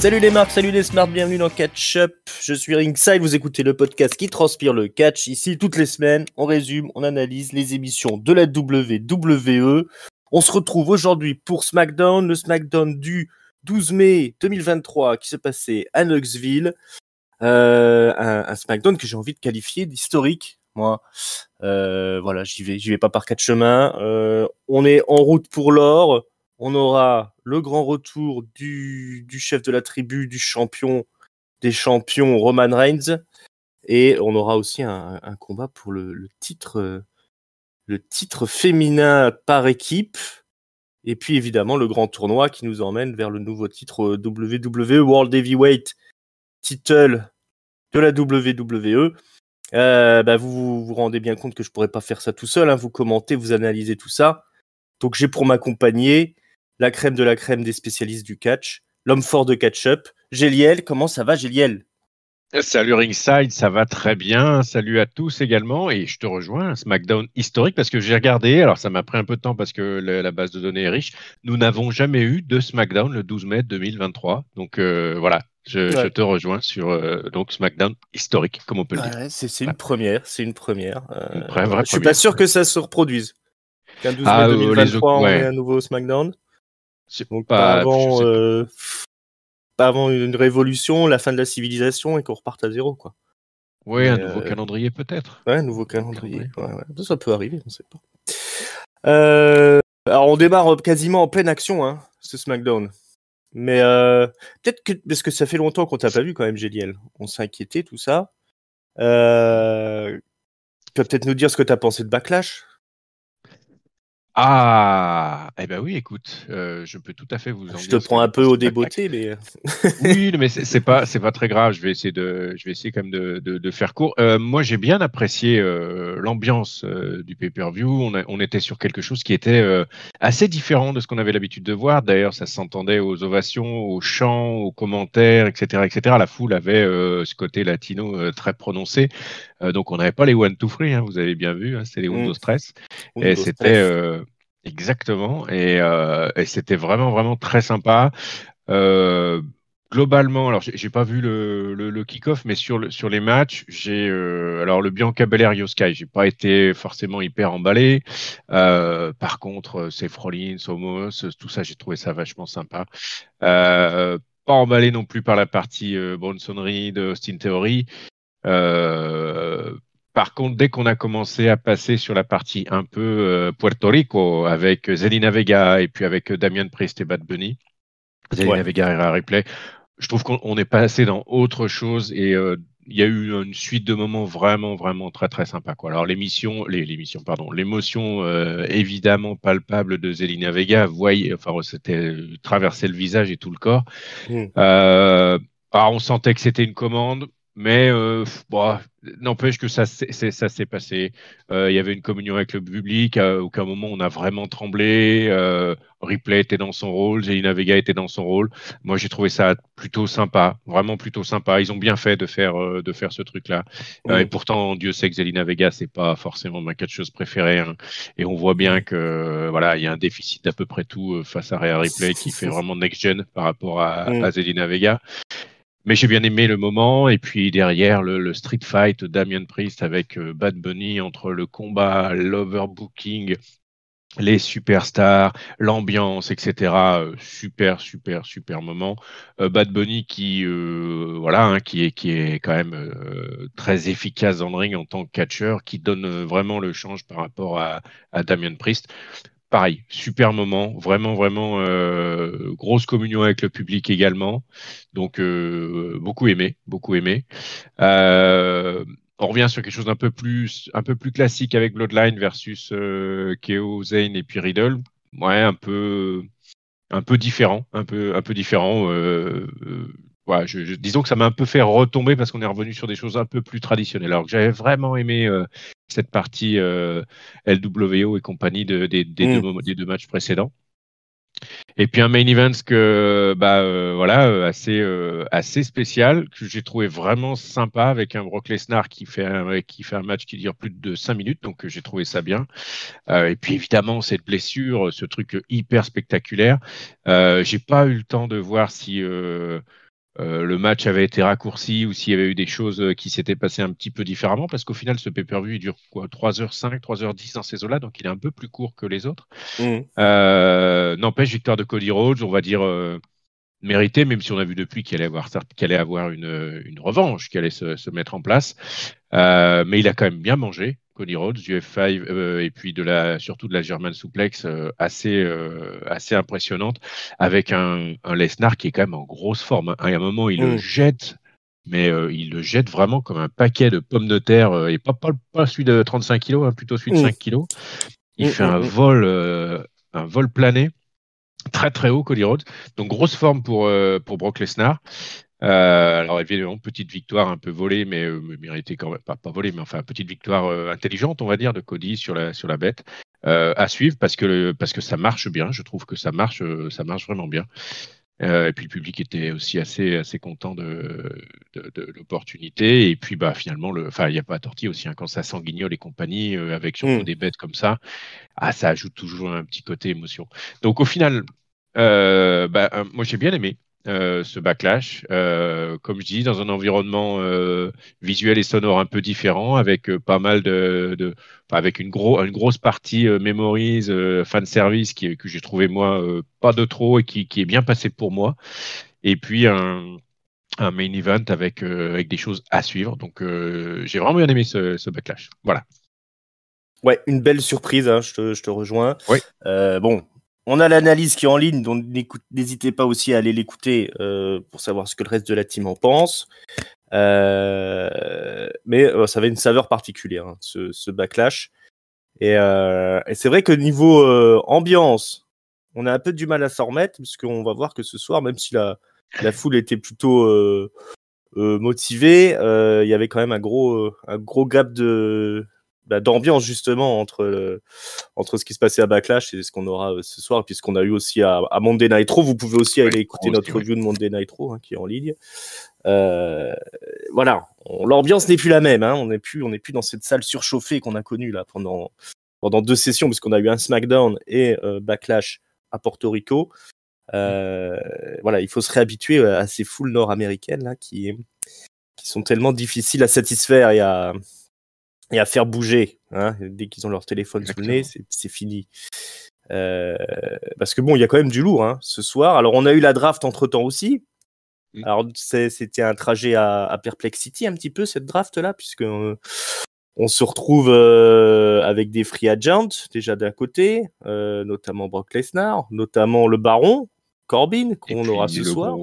Salut les marques, salut les smarts, bienvenue dans Catch Up. Je suis Ringside, vous écoutez le podcast qui transpire le catch. Ici, toutes les semaines, on résume, on analyse les émissions de la WWE. On se retrouve aujourd'hui pour SmackDown, le SmackDown du 12 mai 2023 qui se passait à Knoxville. Un SmackDown que j'ai envie de qualifier d'historique, moi. Voilà, j'y vais pas par quatre chemins. On est en route pour l'or. On aura le grand retour du chef de la tribu, du champion des champions, Roman Reigns. Et on aura aussi un combat pour le titre féminin par équipe. Et puis évidemment le grand tournoi qui nous emmène vers le nouveau titre WWE World Heavyweight Title de la WWE. Vous vous rendez bien compte que je pourrais pas faire ça tout seul, hein. Vous commentez, vous analysez tout ça. Donc j'ai pour m'accompagner la crème de la crème des spécialistes du catch, l'homme fort de catch-up, Géliel. Comment ça va, Géliel? Salut Ringside, ça va très bien. Salut à tous également. Et je te rejoins, un SmackDown historique parce que j'ai regardé. Alors, ça m'a pris un peu de temps parce que la base de données est riche. Nous n'avons jamais eu de SmackDown le 12 mai 2023. Donc, voilà, je te rejoins sur donc SmackDown historique, comme on peut le dire. Ouais, c'est une première. C'est une première. Une vraie Je suis pas première. sûr que ça se reproduise. Qu'un 12 mai 2023, on ait un nouveau SmackDown. Donc, pas avant une révolution, la fin de la civilisation et qu'on reparte à zéro, quoi. Oui, un nouveau calendrier peut-être. Ouais, un nouveau calendrier. Ouais. Ça peut arriver, on sait pas. Alors on démarre quasiment en pleine action, hein, ce SmackDown. Mais peut-être que parce que ça fait longtemps qu'on t'a pas vu quand même, Géliel. On s'est inquiété, tout ça. Tu peux peut-être nous dire ce que t'as pensé de Backlash? Ah, eh ben oui, écoute, je peux tout à fait vous en Je te dire ce que prends un j'ai peu pensé au de Backlash. débeauté, mais Oui, mais c'est pas très grave. Je vais essayer quand même de faire court. Moi, j'ai bien apprécié l'ambiance du pay-per-view. On était sur quelque chose qui était assez différent de ce qu'on avait l'habitude de voir. D'ailleurs, ça s'entendait aux ovations, aux chants, aux commentaires, etc., etc. La foule avait ce côté latino très prononcé. Donc, on n'avait pas les one two three, hein, vous avez bien vu. Hein, c'est les Undo Stress. Et Windows c'était 13. exactement. Et c'était vraiment vraiment très sympa. Euh, Globalement, alors j'ai pas vu le kick-off, mais sur les matchs, alors le Bianca Belair Io Sky, j'ai pas été forcément hyper emballé. Par contre, Seth Rollins, Omos, tout ça, j'ai trouvé ça vachement sympa. Pas emballé non plus par la partie Bronson Reed, Austin Theory. Euh, Par contre, dès qu'on a commencé à passer sur la partie un peu Puerto Rico avec Zelina Vega et puis avec Damian Priest et Bad Bunny, Zelina Ouais. Vega et Rhea Ripley, je trouve qu'on est passé dans autre chose et il y a eu une suite de moments vraiment, vraiment très, très sympa, quoi. Alors, l'émotion évidemment palpable de Zelina Vega, c'était traverser le visage et tout le corps. Mm. Euh, on sentait que c'était une commande, mais n'empêche que ça s'est passé. Il y avait une communion avec le public. À aucun moment on a vraiment tremblé. Ripley était dans son rôle, Zelina Vega était dans son rôle. Moi, j'ai trouvé ça plutôt sympa, vraiment plutôt sympa. Ils ont bien fait de faire ce truc-là. Et Mm. pourtant, Dieu sait que Zelina Vega, c'est pas forcément ma catcheuse préférée, hein. Et on voit bien que voilà, il y a un déficit d'à peu près tout face à Rhea Ripley qui fait vraiment next-gen par rapport à Zelina Vega. Mais j'ai bien aimé le moment. Et puis derrière, le street fight Damian Priest avec Bad Bunny entre le combat, l'overbooking, les superstars, l'ambiance, etc. Super, super, super moment. Bad Bunny qui est quand même très efficace dans le ring en tant que catcheur, qui donne vraiment le change par rapport à Damian Priest. Pareil, super moment, vraiment, vraiment grosse communion avec le public également. Donc beaucoup aimé, beaucoup aimé. Euh, on revient sur quelque chose un peu plus classique avec Bloodline versus KO, Zayn et puis Riddle. Ouais, un peu différent, un peu différent. Ouais, disons que ça m'a un peu fait retomber parce qu'on est revenu sur des choses un peu plus traditionnelles. Alors que j'avais vraiment aimé cette partie LWO et compagnie des deux matchs précédents. Et puis un main event assez spécial que j'ai trouvé vraiment sympa avec un Brock Lesnar qui fait un match qui dure plus de 5 minutes, donc j'ai trouvé ça bien. Et puis évidemment cette blessure, ce truc hyper spectaculaire. J'ai pas eu le temps de voir si le match avait été raccourci ou s'il y avait eu des choses qui s'étaient passées un petit peu différemment, parce qu'au final, ce pay-per-view, il dure quoi, 3h05, 3h10 dans ces eaux-là, donc il est un peu plus court que les autres. N'empêche, victoire de Cody Rhodes, on va dire mérité, même si on a vu depuis qu'il allait avoir une revanche qui allait se mettre en place. Mais il a quand même bien mangé, Cody Rhodes, du F5 et puis surtout de la German Suplex assez impressionnante, avec un Lesnar qui est quand même en grosse forme. Hein. À un moment, il le jette, mais il le jette vraiment comme un paquet de pommes de terre, et pas celui de 35 kilos, hein, plutôt celui de 5 kilos. Il fait un vol plané. Très très haut, Cody Rhodes. Donc grosse forme pour Brock Lesnar. Alors évidemment, petite victoire un peu volée, mais méritée quand même, pas volée, mais enfin petite victoire intelligente, on va dire, de Cody sur la bête. À suivre parce que ça marche bien. Je trouve que ça marche vraiment bien. Et puis le public était aussi assez content de l'opportunité. Et puis finalement, il n'y a pas à tortiller aussi, hein, quand ça sanguignole et compagnie, avec surtout des bêtes comme ça. Ça ajoute toujours un petit côté émotion. Donc au final, moi j'ai bien aimé ce backlash. Comme je dis, dans un environnement visuel et sonore un peu différent, avec pas mal avec une grosse partie Memories, fan service que j'ai trouvé moi pas de trop et qui est bien passé pour moi. Et puis un main event avec des choses à suivre. Donc j'ai vraiment bien aimé ce backlash. Voilà. Ouais, une belle surprise, hein, je te rejoins. Oui. Bon, on a l'analyse qui est en ligne, donc n'hésitez pas aussi à aller l'écouter pour savoir ce que le reste de la team en pense. Mais ça avait une saveur particulière, hein, ce backlash. Et c'est vrai que niveau ambiance, on a un peu du mal à s'en remettre, parce qu'on va voir que ce soir, même si la foule était plutôt motivée, il y avait quand même un gros gap d'ambiance justement entre ce qui se passait à Backlash et ce qu'on aura ce soir, et puis ce qu'on a eu aussi à Monday Night Raw. Vous pouvez aussi aller écouter notre review de Monday Night Raw, hein, qui est en ligne. Voilà, l'ambiance n'est plus la même, hein. On n'est plus dans cette salle surchauffée qu'on a connue là pendant 2 sessions, puisqu'on a eu un SmackDown et Backlash à Porto Rico. Voilà, il faut se réhabituer à ces foules nord-américaines là qui sont tellement difficiles à satisfaire et à faire bouger, hein. Dès qu'ils ont leur téléphone sous le nez, c'est fini. Parce que bon, il y a quand même du lourd, hein, ce soir. Alors on a eu la draft entre-temps aussi. Alors c'était un trajet à Perplexity un petit peu, cette draft là, puisque on se retrouve avec des free agents déjà d'un côté, notamment Brock Lesnar, notamment le Baron Corbin qu'on aura ce soir.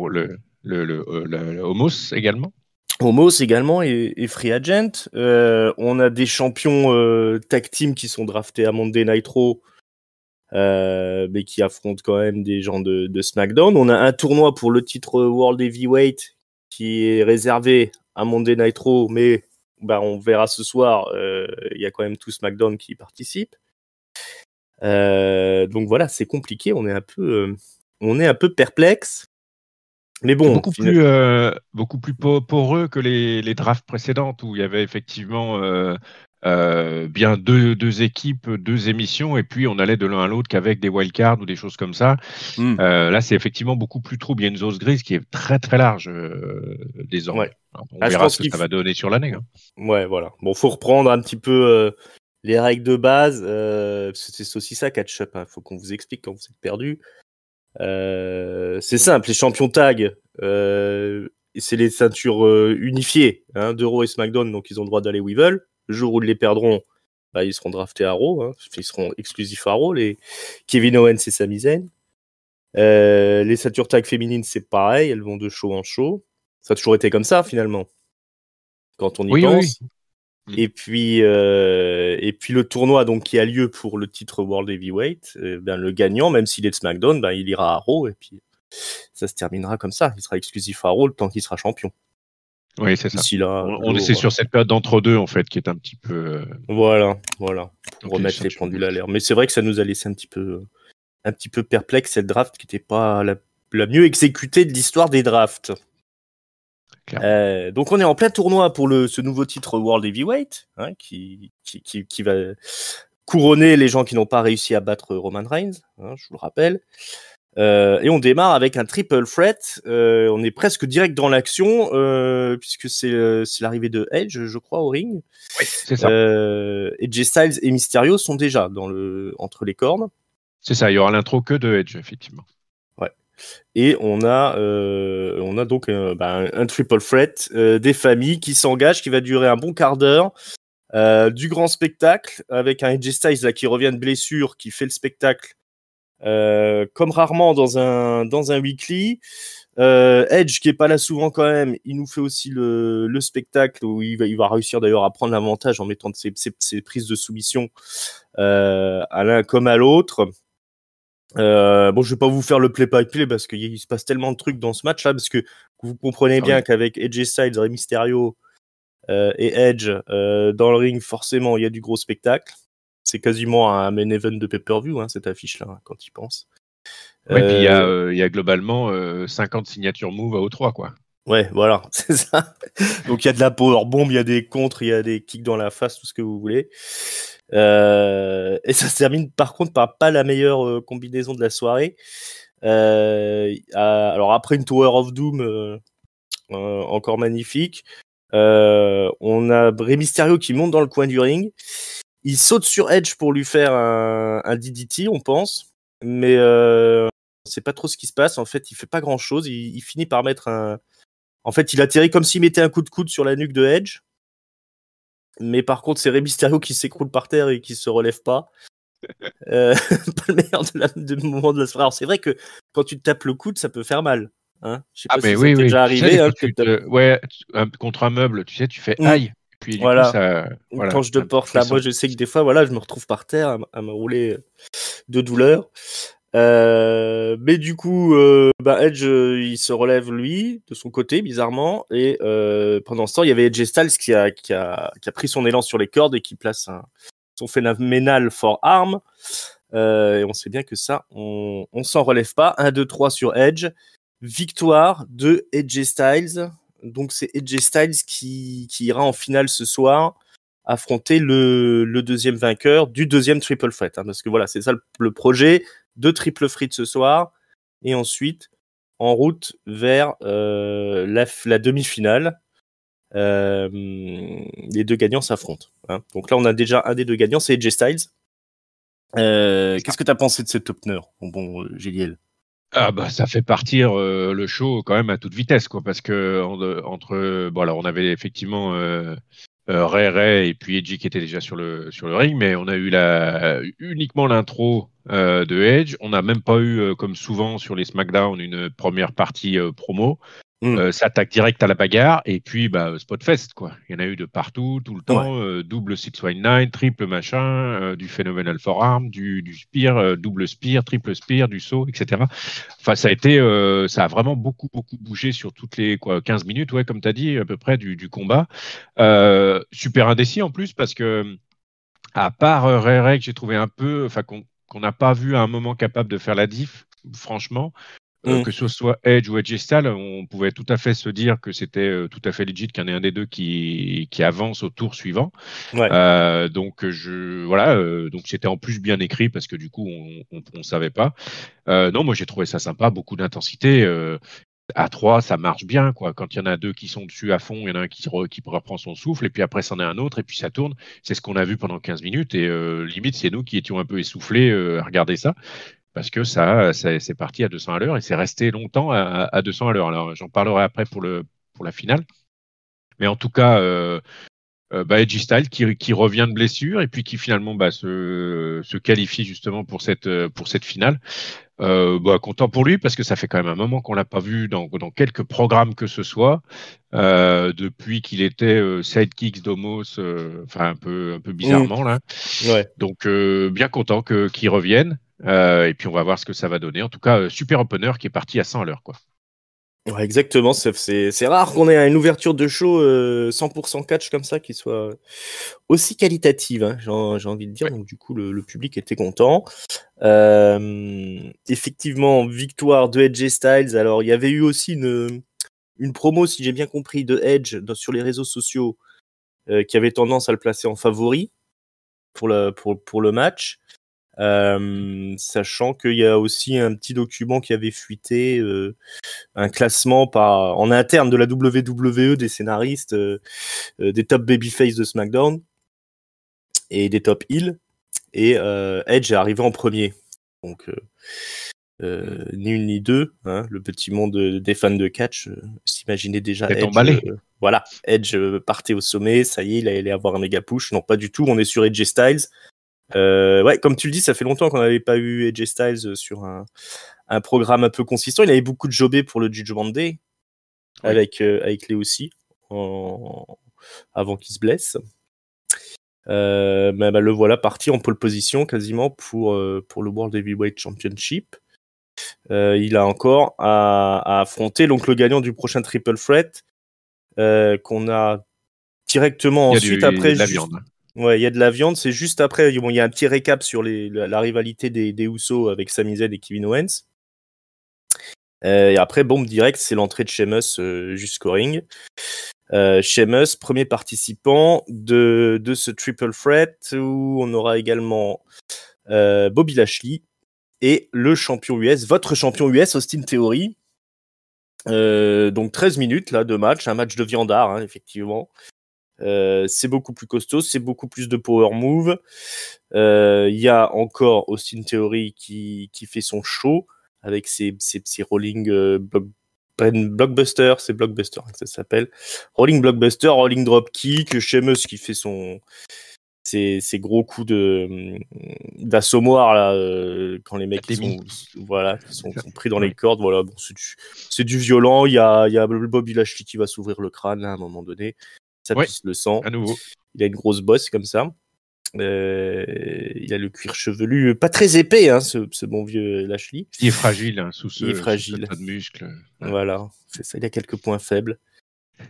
Le Homos également. Homos également et free agent. On a des champions tag team qui sont draftés à Monday Night Raw, mais qui affrontent quand même des gens de SmackDown. On a un tournoi pour le titre World Heavyweight qui est réservé à Monday Night Raw, mais on verra ce soir. Il y a quand même tout SmackDown qui y participe. Donc voilà, c'est compliqué. On est un peu perplexe. Mais bon, beaucoup plus poreux que les drafts précédentes où il y avait effectivement bien deux équipes, 2 émissions, et puis on allait de l'un à l'autre qu'avec des wildcards ou des choses comme ça. Là, c'est effectivement beaucoup plus trouble. Il y a une zone grise qui est très très large désormais. Ouais. Alors, on verra ce que ça va donner sur l'année. Hein. Ouais, voilà. Bon, faut reprendre un petit peu les règles de base. C'est aussi ça, catch-up. Hein. Faut qu'on vous explique quand vous êtes perdu. C'est simple, les champions tag, c'est les ceintures unifiées, hein, de Raw et SmackDown, donc ils ont le droit d'aller où ils veulent. Le jour où ils les perdront, ils seront draftés à Raw, hein, ils seront exclusifs à Raw, les Kevin Owens et Sami Zayn. Les ceintures tag féminines, c'est pareil, elles vont de show en show. Ça a toujours été comme ça, finalement, quand on y pense. Oui. Et puis le tournoi donc qui a lieu pour le titre World Heavyweight, le gagnant, même s'il est de SmackDown, il ira à Raw et puis ça se terminera comme ça. Il sera exclusif à Raw le temps qu'il sera champion. Oui, c'est ça. Là, on est sur cette période d'entre-deux en fait qui est un petit peu. Voilà, pour remettre les pendules à l'air. Mais c'est vrai que ça nous a laissé un petit peu perplexe, cette draft qui n'était pas la mieux exécutée de l'histoire des drafts. Donc on est en plein tournoi pour ce nouveau titre World Heavyweight, hein, qui va couronner les gens qui n'ont pas réussi à battre Roman Reigns, hein, je vous le rappelle. Et on démarre avec un triple threat. On est presque direct dans l'action, puisque c'est l'arrivée de Edge, je crois, au ring. Oui, c'est ça. AJ Styles et Mysterio sont déjà entre les cornes. C'est ça, il y aura l'intro que de Edge, effectivement. Ouais. Et on a donc un triple threat, des familles qui s'engagent, qui va durer un bon quart d'heure. Du grand spectacle, avec un AJ Styles là, qui revient de blessure, qui fait le spectacle comme rarement dans un weekly. Edge qui est pas là souvent quand même, il nous fait aussi le spectacle où il va réussir d'ailleurs à prendre l'avantage en mettant ses prises de soumission à l'un comme à l'autre. Bon, je vais pas vous faire le play-by-play parce qu'il se passe tellement de trucs dans ce match là, parce que vous comprenez bien qu'avec AJ Styles, Rey Mysterio et Edge dans le ring, forcément il y a du gros spectacle. C'est quasiment un main event de pay-per-view, hein, cette affiche-là, hein, quand il pense. Ouais, puis il y a globalement 50 signatures move à O3, quoi. Ouais, voilà, c'est ça. Donc il y a de la powerbomb, il y a des contres, il y a des kicks dans la face, tout ce que vous voulez. Et ça se termine par contre par pas la meilleure combinaison de la soirée. Alors après une Tower of Doom encore magnifique, on a Rey Mysterio qui monte dans le coin du ring. Il saute sur Edge pour lui faire un DDT, on pense, mais on sait pas trop ce qui se passe. En fait, il fait pas grand chose. Il finit par mettre En fait, il atterrit comme s'il mettait un coup de coude sur la nuque de Edge. Mais par contre, c'est Rey Mysterio qui s'écroule par terre et qui se relève pas. Pas le meilleur de moment de la soirée. Alors, c'est vrai que quand tu te tapes le coude, ça peut faire mal. Hein, je sais pas si ça t'est déjà arrivé. Contre un meuble, tu sais, tu fais aïe. Puis du coup, ça. Voilà, quand je te porte là, moi, je sais que des fois, voilà, je me retrouve par terre à me rouler de douleur. Mais du coup, Edge, il se relève lui de son côté, bizarrement, et pendant ce temps, il y avait AJ Styles qui a pris son élan sur les cordes et qui place son phénoménal forearm. Et on sait bien que ça, on s'en relève pas. 1, 2, 3 sur Edge. Victoire de AJ Styles. Donc c'est AJ Styles qui ira en finale ce soir affronter le deuxième vainqueur du deuxième triple threat, hein, parce que voilà, c'est ça le projet de triple threat ce soir, et ensuite en route vers la demi-finale. Les deux gagnants s'affrontent, hein. Donc là on a déjà un des deux gagnants, c'est AJ Styles. Qu'est-ce que tu as pensé de ce opener, bon Géliel? Ah bah ça fait partir le show quand même à toute vitesse, quoi, parce que alors on avait effectivement Ray et puis Edgy qui était déjà sur le ring, mais on a eu uniquement l'intro de Edge. On n'a même pas eu, comme souvent sur les SmackDown, une première partie promo. Ça attaque direct à la bagarre, et puis Spotfest, quoi. Il y en a eu de partout, tout le temps, double 619, triple machin, du Phenomenal Forearm, du spear, double spear, triple spear, du saut, etc. Enfin, ça a vraiment beaucoup bougé sur toutes les 15 minutes, ouais, comme tu as dit, à peu près, du combat. Super indécis en plus, parce que, à part Ray que j'ai trouvé un peu, enfin, qu'on n'a pas vu à un moment capable de faire la diff, franchement. Que ce soit Edge ou Edge Styles, on pouvait tout à fait se dire que c'était tout à fait legit qu'il y en ait un des deux qui avance au tour suivant. Ouais. Donc donc c'était en plus bien écrit parce que du coup on savait pas. Non, moi j'ai trouvé ça sympa, beaucoup d'intensité. À 3, ça marche bien, quoi. Quand il y en a deux qui sont dessus à fond, il y en a un qui reprend son souffle, et puis après, c'en est un autre, et puis ça tourne. C'est ce qu'on a vu pendant 15 minutes, et limite, c'est nous qui étions un peu essoufflés à regarder ça, parce que c'est parti à 200 à l'heure, et c'est resté longtemps à 200 à l'heure. Alors, j'en parlerai après pour la finale. Mais en tout cas, Edgy Style qui revient de blessure, et puis qui finalement se qualifie justement pour cette finale. Content pour lui parce que ça fait quand même un moment qu'on l'a pas vu dans quelques programmes que ce soit, depuis qu'il était sidekicks d'Omos, enfin un peu bizarrement là. Ouais. Donc bien content qu'il revienne, et puis on va voir ce que ça va donner. En tout cas, super opener qui est parti à 100 à l'heure, quoi. Ouais, exactement, c'est rare qu'on ait une ouverture de show 100% catch comme ça qui soit aussi qualitative, hein, j'ai envie de dire. Ouais. Donc du coup le public était content. Effectivement, victoire de Edge Styles. Alors il y avait eu aussi une promo, si j'ai bien compris, de Edge sur les réseaux sociaux qui avait tendance à le placer en favori pour le match. Sachant qu'il y a aussi un petit document qui avait fuité, un classement en interne de la WWE des scénaristes, des top babyface de SmackDown et des top heel, et Edge est arrivé en premier. Donc ni une ni deux, hein, le petit monde des fans de catch s'imaginait déjà Edge. Voilà, Edge partait au sommet, ça y est, il allait avoir un méga push. Non, pas du tout, on est sur AJ Styles. Ouais, comme tu le dis, ça fait longtemps qu'on n'avait pas eu AJ Styles sur un programme un peu consistant. Il avait beaucoup de jobé pour le Judgment Day, oui, avec Leo aussi, avant qu'il se blesse. Mais le voilà parti en pole position quasiment pour le World Heavyweight Championship. Il a encore à affronter donc le gagnant du prochain Triple Threat, qu'on a directement ensuite après. Il y a de la viande. Ouais, il y a de la viande. C'est juste après. Bon, il y a un petit récap sur la rivalité des Usos avec Sami Zayn et Kevin Owens. Et après, bombe direct, c'est l'entrée de Sheamus jusqu'au ring. Sheamus, premier participant de ce Triple Threat, où on aura également Bobby Lashley et le champion US, votre champion US, Austin Theory. Donc 13 minutes là, de match, un match de viandard, hein, effectivement. C'est beaucoup plus costaud, c'est beaucoup plus de power move. Il y a encore Austin Theory qui fait son show avec ses rolling blockbuster, c'est blockbuster que ça s'appelle. Rolling blockbuster, rolling drop kick, Sheamus qui fait ces gros coups d'assommoir là, quand les mecs sont pris dans les cordes. Voilà, bon, c'est du violent. Il y a Bobby Lashley qui va s'ouvrir le crâne là, à un moment donné. Ça pisse le sang. À nouveau. Il a une grosse bosse comme ça. Il a le cuir chevelu pas très épais, hein, ce bon vieux Lashley. Il est fragile, hein, sous ce tas de muscles. Voilà, c'est ça. Il a quelques points faibles.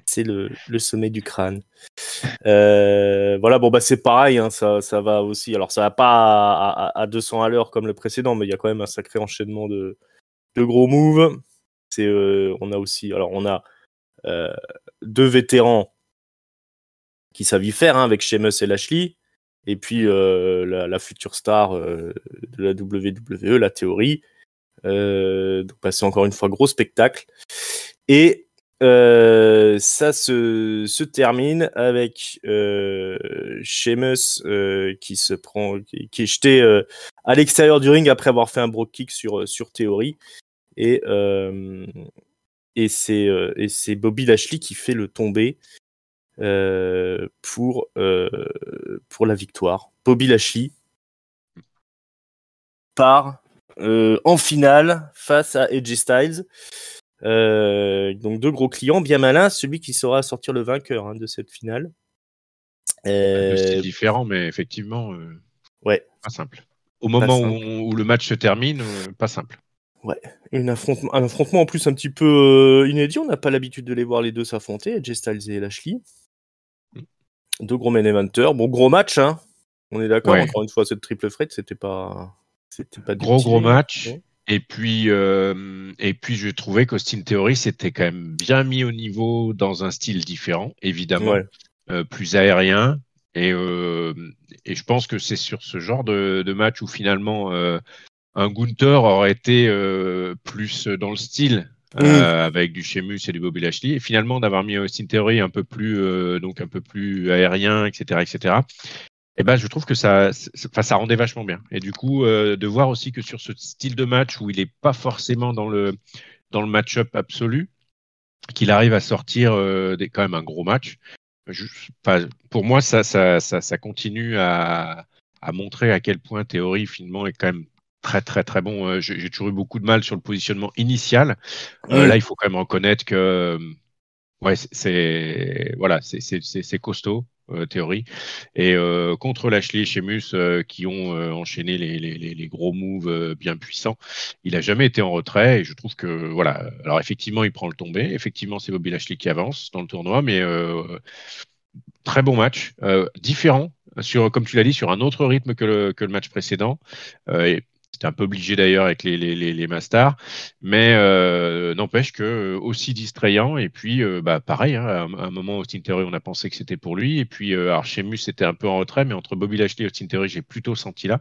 C'est le sommet du crâne. Voilà, bon c'est pareil, hein, ça va aussi. Alors ça va pas à 200 à l'heure comme le précédent, mais il y a quand même un sacré enchaînement de gros moves. On a aussi, alors on a deux vétérans qui savent y faire, hein, avec Sheamus et Lashley, et puis la future star de la WWE, la Theory. Donc c'est encore une fois gros spectacle. Et ça se termine avec Sheamus qui est jeté à l'extérieur du ring après avoir fait un brogue kick sur Theory, et c'est Bobby Lashley qui fait le tomber pour la victoire. Bobby Lashley part en finale face à AJ Styles. Donc deux gros clients, bien malin, celui qui saura sortir le vainqueur, hein, de cette finale. Deux styles différents, mais effectivement, pas simple. Au moment où le match se termine, pas simple. Ouais, un affrontement en plus un petit peu inédit. On n'a pas l'habitude de les voir les deux s'affronter, AJ Styles et Lashley. Deux gros main eventers. Bon, gros match, hein. On est d'accord. Encore une fois, cette triple threat, c'était pas gros match. Ouais. Et puis je trouvais qu'Austin Theory s'était quand même bien mis au niveau dans un style différent, évidemment, plus aérien. Et je pense que c'est sur ce genre de match où finalement un Gunther aurait été plus dans le style, avec du Sheamus et du Bobby Lashley, et finalement d'avoir mis Austin Theory un peu plus aérien, etc. Et je trouve que ça rendait vachement bien. Et du coup, de voir aussi que sur ce style de match où il n'est pas forcément dans le match-up absolu, qu'il arrive à sortir quand même un gros match. Pour moi, ça continue à montrer à quel point Theory finalement est quand même très très très bon. J'ai toujours eu beaucoup de mal sur le positionnement initial. Là, il faut quand même reconnaître que c'est costaud, Theory. Et contre Lashley et Sheamus, qui ont enchaîné les gros moves bien puissants, il n'a jamais été en retrait. Et je trouve que voilà. Alors effectivement, il prend le tombé. Effectivement, c'est Bobby Lashley qui avance dans le tournoi, mais très bon match, différent, comme tu l'as dit, sur un autre rythme que le match précédent. C'était un peu obligé d'ailleurs avec les Mastars, mais n'empêche que aussi distrayant. Et puis, pareil, hein, à un moment, Austin Theory, on a pensé que c'était pour lui. Et puis, alors Sheamus, c'était un peu en retrait, mais entre Bobby Lashley et Austin Theory, j'ai plutôt senti là.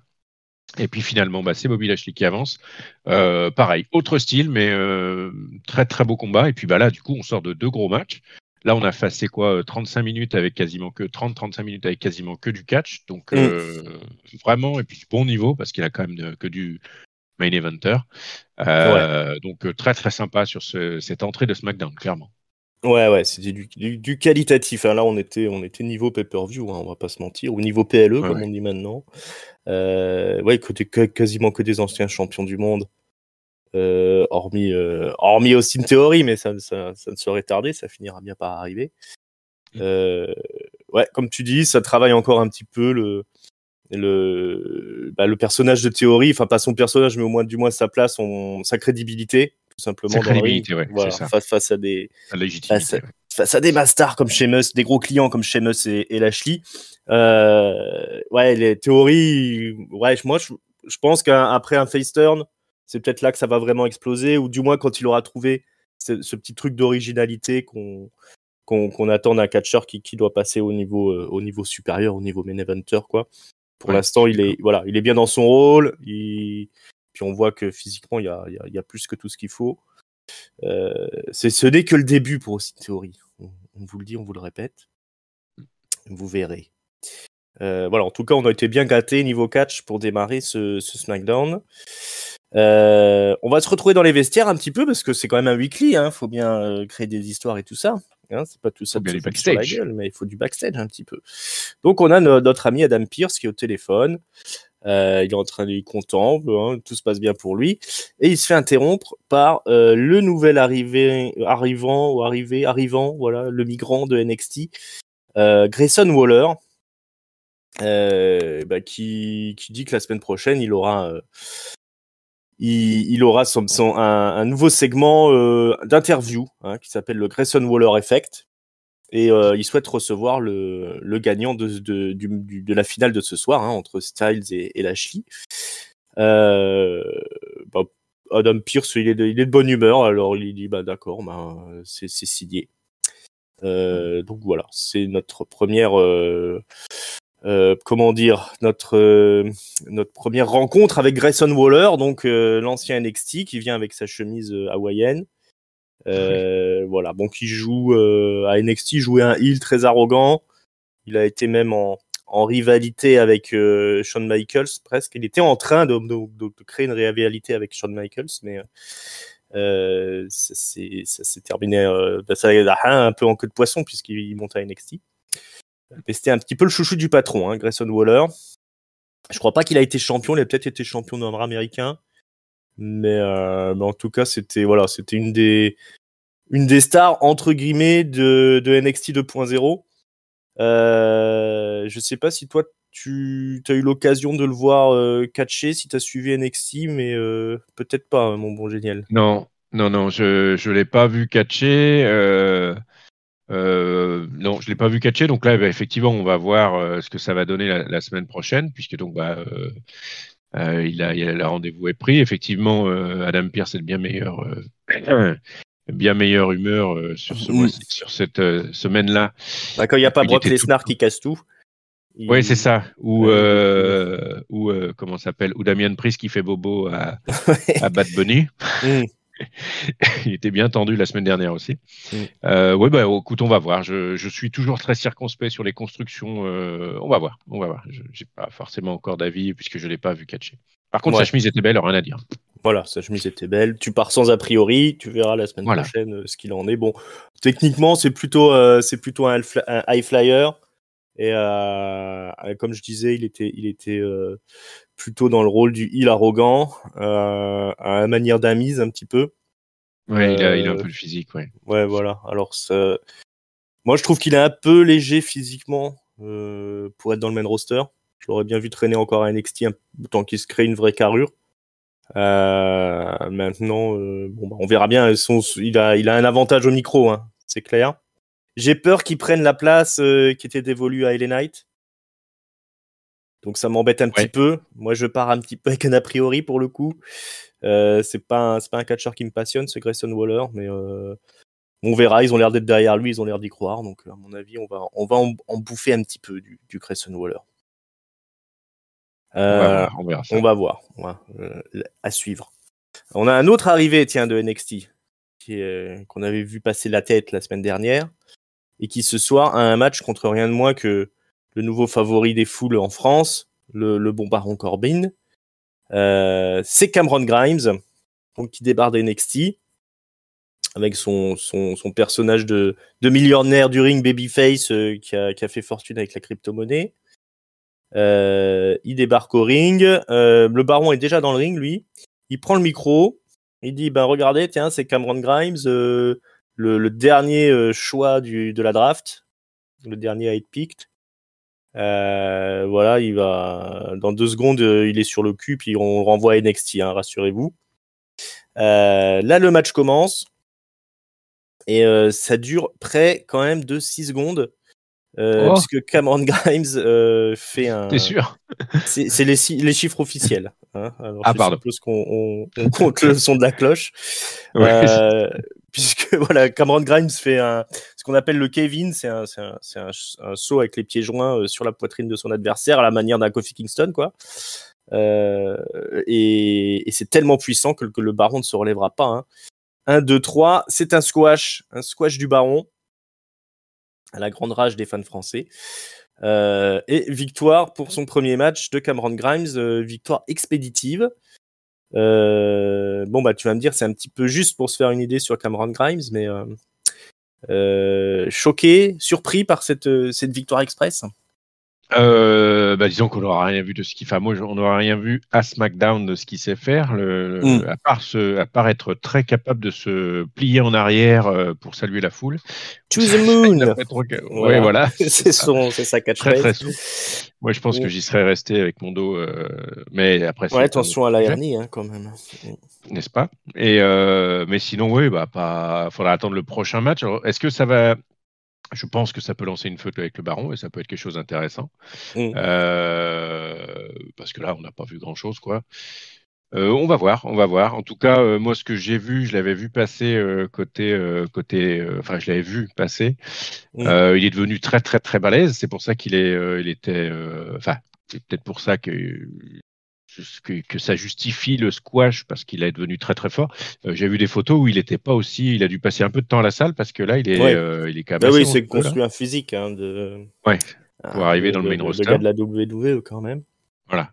Et puis finalement, c'est Bobby Lashley qui avance. Pareil, autre style, mais très très beau combat. Et puis là, du coup, on sort de 2 gros matchs. Là, on a passé 35 minutes avec quasiment que 35 minutes avec quasiment que du catch. Donc vraiment, et puis bon niveau, parce qu'il a quand même que du main eventer. Ouais. Donc très très sympa sur cette entrée de SmackDown, clairement. Ouais, c'était du qualitatif. Là, on était niveau pay-per-view, on va pas se mentir, ou niveau PLE, comme on dit maintenant. Quasiment que des anciens champions du monde. Hormis Austin Theory, mais ça ne saurait tarder, ça finira bien par arriver. Comme tu dis, ça travaille encore un petit peu le personnage de Theory, enfin pas son personnage, mais au moins du moins sa place, sa crédibilité, tout simplement dans le ring. Voilà, face à des légitimité, face à des bastards comme Sheamus, des gros clients comme Sheamus et Lashley. Les théories, moi je pense qu'après un face turn, c'est peut-être là que ça va vraiment exploser, ou du moins quand il aura trouvé ce petit truc d'originalité qu'on attend d'un catcheur qui doit passer au niveau supérieur, au niveau main eventer, quoi. Pour l'instant, il est bien dans son rôle. Puis on voit que physiquement, il y a plus que tout ce qu'il faut. Ce n'est que le début pour Austin Theory. On vous le dit, on vous le répète. Vous verrez. En tout cas, on a été bien gâtés niveau catch pour démarrer ce SmackDown. On va se retrouver dans les vestiaires un petit peu parce que c'est quand même un weekly. Faut bien créer des histoires et tout ça. C'est pas tout ça de se foutre sur la gueule, mais il faut du backstage un petit peu. Donc on a notre ami Adam Pearce qui est au téléphone. Il est en train d'être content, tout se passe bien pour lui, et il se fait interrompre par le nouvel arrivant, voilà, le migrant de NXT, Grayson Waller, qui dit que la semaine prochaine il aura un nouveau segment d'interview qui s'appelle le Grayson Waller Effect. Et il souhaite recevoir le gagnant de la finale de ce soir entre Styles et Lashley. Adam Pearce, il est de bonne humeur, alors il dit d'accord, c'est signé. Donc voilà, c'est notre première notre première rencontre avec Grayson Waller, donc l'ancien NXT qui vient avec sa chemise hawaïenne. Qui joue à NXT, jouait un heel très arrogant. Il a été même en rivalité avec Shawn Michaels presque. Il était en train de créer une rivalité avec Shawn Michaels, mais ça s'est terminé un peu en queue de poisson puisqu'il monte à NXT. Mais c'était un petit peu le chouchou du patron, Grayson Waller. Je crois pas qu'il a été champion, il a peut-être été champion nord-américain, mais en tout cas c'était une des stars entre guillemets de NXT 2.0. Je sais pas si toi tu as eu l'occasion de le voir catcher, si tu as suivi NXT, mais peut-être pas, mon bon génial. Non, je l'ai pas vu catcher. Non, je l'ai pas vu catcher. Donc là, effectivement, on va voir ce que ça va donner la semaine prochaine, puisque donc le rendez-vous est pris. Effectivement, Adam Pearce est de bien meilleure humeur sur ce mois-ci, sur cette semaine-là. Quand il n'y a pas Brock Lesnar qui casse tout. Oui, c'est ça. Ou comment ça s'appelle? Ou Damian Priest qui fait bobo à Bad Bunny. Il était bien tendu la semaine dernière aussi. Écoute, on va voir. Je suis toujours très circonspect sur les constructions. On va voir. Je n'ai pas forcément encore d'avis puisque je ne l'ai pas vu catcher. Par contre, sa chemise était belle, rien à dire. Voilà, sa chemise était belle. Tu pars sans a priori, tu verras la semaine prochaine ce qu'il en est. Bon, techniquement, c'est plutôt un high flyer. Et comme je disais, il était plutôt dans le rôle du heel arrogant, à la manière d'un Miz un petit peu. Ouais, il a un peu le physique, ouais. Ouais, voilà. Alors, moi, je trouve qu'il est un peu léger physiquement pour être dans le main roster. Je l'aurais bien vu traîner encore à NXT tant qu'il se crée une vraie carrure. Maintenant, on verra bien. Il a un avantage au micro, c'est clair. J'ai peur qu'il prenne la place qui était dévolue à LA Knight. Donc ça m'embête un petit peu. Moi, je pars un petit peu avec un a priori pour le coup. C'est pas un catcheur qui me passionne, ce Grayson Waller, mais on verra. Ils ont l'air d'être derrière lui, ils ont l'air d'y croire. Donc à mon avis, on va en bouffer un petit peu du Grayson Waller. On verra ça. On va voir. À suivre. On a un autre arrivé, tiens, de NXT, qu'on avait vu passer la tête la semaine dernière, et qui ce soir a un match contre rien de moins que le nouveau favori des foules en France, le bon Baron Corbin. C'est Cameron Grimes, donc, qui débarque de NXT avec son personnage de millionnaire du ring babyface qui a fait fortune avec la crypto-monnaie. Il débarque au ring. Le Baron est déjà dans le ring, lui. Il prend le micro. Il dit, regardez, tiens, c'est Cameron Grimes, le dernier choix de la draft, le dernier high picked. Voilà, il va dans 2 secondes, il est sur le cul, puis on le renvoie à NXT, hein, rassurez-vous. Là, le match commence et ça dure près quand même de 6 secondes. Puisque Cameron Grimes fait un. T'es sûr? C'est les chiffres officiels. Hein. Alors, je pardon. suppose qu'on compte le son de la cloche. Ouais. Puisque voilà, Cameron Grimes fait ce qu'on appelle le Kevin, c'est un saut avec les pieds joints sur la poitrine de son adversaire à la manière d'un Kofi Kingston, quoi. Et c'est tellement puissant que le Baron ne se relèvera pas. Hein. 1, 2, 3, c'est un squash du Baron, à la grande rage des fans français. Et victoire pour son premier match de Cameron Grimes, victoire expéditive. Tu vas me dire, c'est un petit peu juste pour se faire une idée sur Cameron Grimes, mais choqué, surpris par cette victoire express. Disons qu'on n'aura rien vu de ce qu'il fait. Moi, on n'aura rien vu à SmackDown de ce qu'il sait faire, à part être très capable de se plier en arrière pour saluer la foule. To the moon. Voilà. C'est sa catchphrase. Très souple. Moi, je pense que j'y serais resté avec mon dos, mais après. Ouais, attention à la hernie, hein, quand même. N'est-ce pas? Et mais sinon, oui, faudra attendre le prochain match. Alors, est-ce que ça va? Je pense que ça peut lancer une feud avec le Baron et ça peut être quelque chose d'intéressant. Parce que là, on n'a pas vu grand-chose, quoi. On va voir. En tout cas, moi, ce que j'ai vu, je l'avais vu passer je l'avais vu passer. Il est devenu très, très, très balèze. C'est pour ça qu'il était. C'est peut-être pour ça que ça justifie le squash parce qu'il est devenu très très fort. J'ai vu des photos où il était pas aussi, il a dû passer un peu de temps à la salle parce que là il est quand même. Oui, c'est construit un physique pour arriver dans le main roster. Le gars de la WWE quand même. Voilà.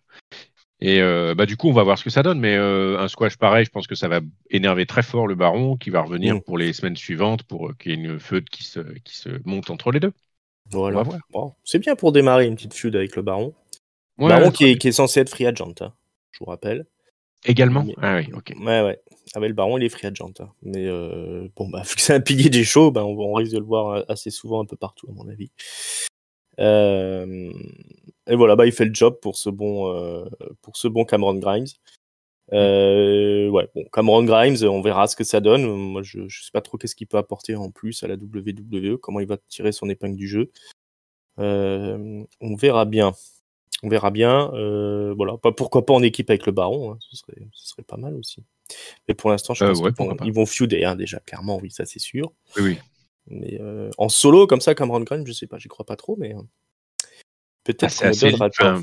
Et du coup on va voir ce que ça donne, mais un squash pareil, je pense que ça va énerver très fort le Baron qui va revenir pour les semaines suivantes pour qu'il y ait une feud qui se monte entre les deux. Voilà. Bon, c'est bien pour démarrer une petite feud avec le Baron. Ouais, Baron qui est censé être free agent, hein, je vous rappelle. Également. Ah oui, ok. Ouais. Ah, mais le Baron il est free agent. Hein. Mais vu que c'est un pilier des shows, on risque de le voir assez souvent un peu partout à mon avis. Et voilà, il fait le job pour ce bon Cameron Grimes. Cameron Grimes, on verra ce que ça donne. Moi, je sais pas trop qu'est-ce qu'il peut apporter en plus à la WWE, comment il va tirer son épingle du jeu. On verra bien. Voilà, pourquoi pas en équipe avec le Baron, hein, ce serait pas mal aussi. Mais pour l'instant, je pense qu'ils vont feuder, hein, déjà, clairement, oui, ça c'est sûr. Oui. Mais en solo, comme ça, Cameron Grimes, je sais pas, j'y crois pas trop, mais peut-être qu'on me donnera tort.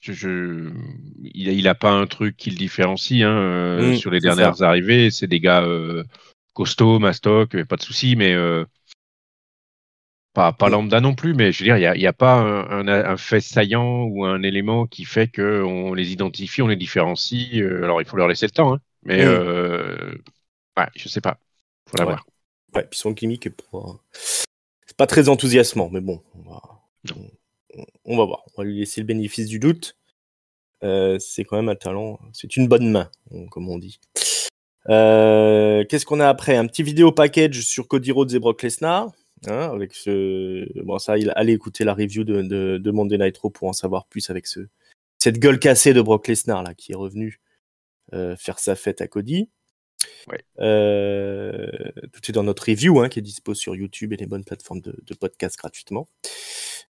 Il a pas un truc qui le différencie sur les dernières arrivées. C'est des gars costauds, mastoc, pas de souci, mais pas lambda non plus. Mais je veux dire, il y a pas un fait saillant ou un élément qui fait qu'on les identifie, on les différencie. Alors il faut leur laisser le temps, hein, mais je sais pas, faut la voir. Ouais, puis son gimmick c'est pas très enthousiasmant, mais bon, on va voir. On va lui laisser le bénéfice du doute. C'est quand même un talent, c'est une bonne main, comme on dit. Qu'est-ce qu'on a après? Un petit vidéo package sur Cody Rhodes et Brock Lesnar. Hein, avec allez écouter la review de Monday Night Raw pour en savoir plus avec cette gueule cassée de Brock Lesnar là, qui est revenu faire sa fête à Cody. Ouais. Tout est dans notre review qui est dispo sur YouTube et les bonnes plateformes de podcast gratuitement.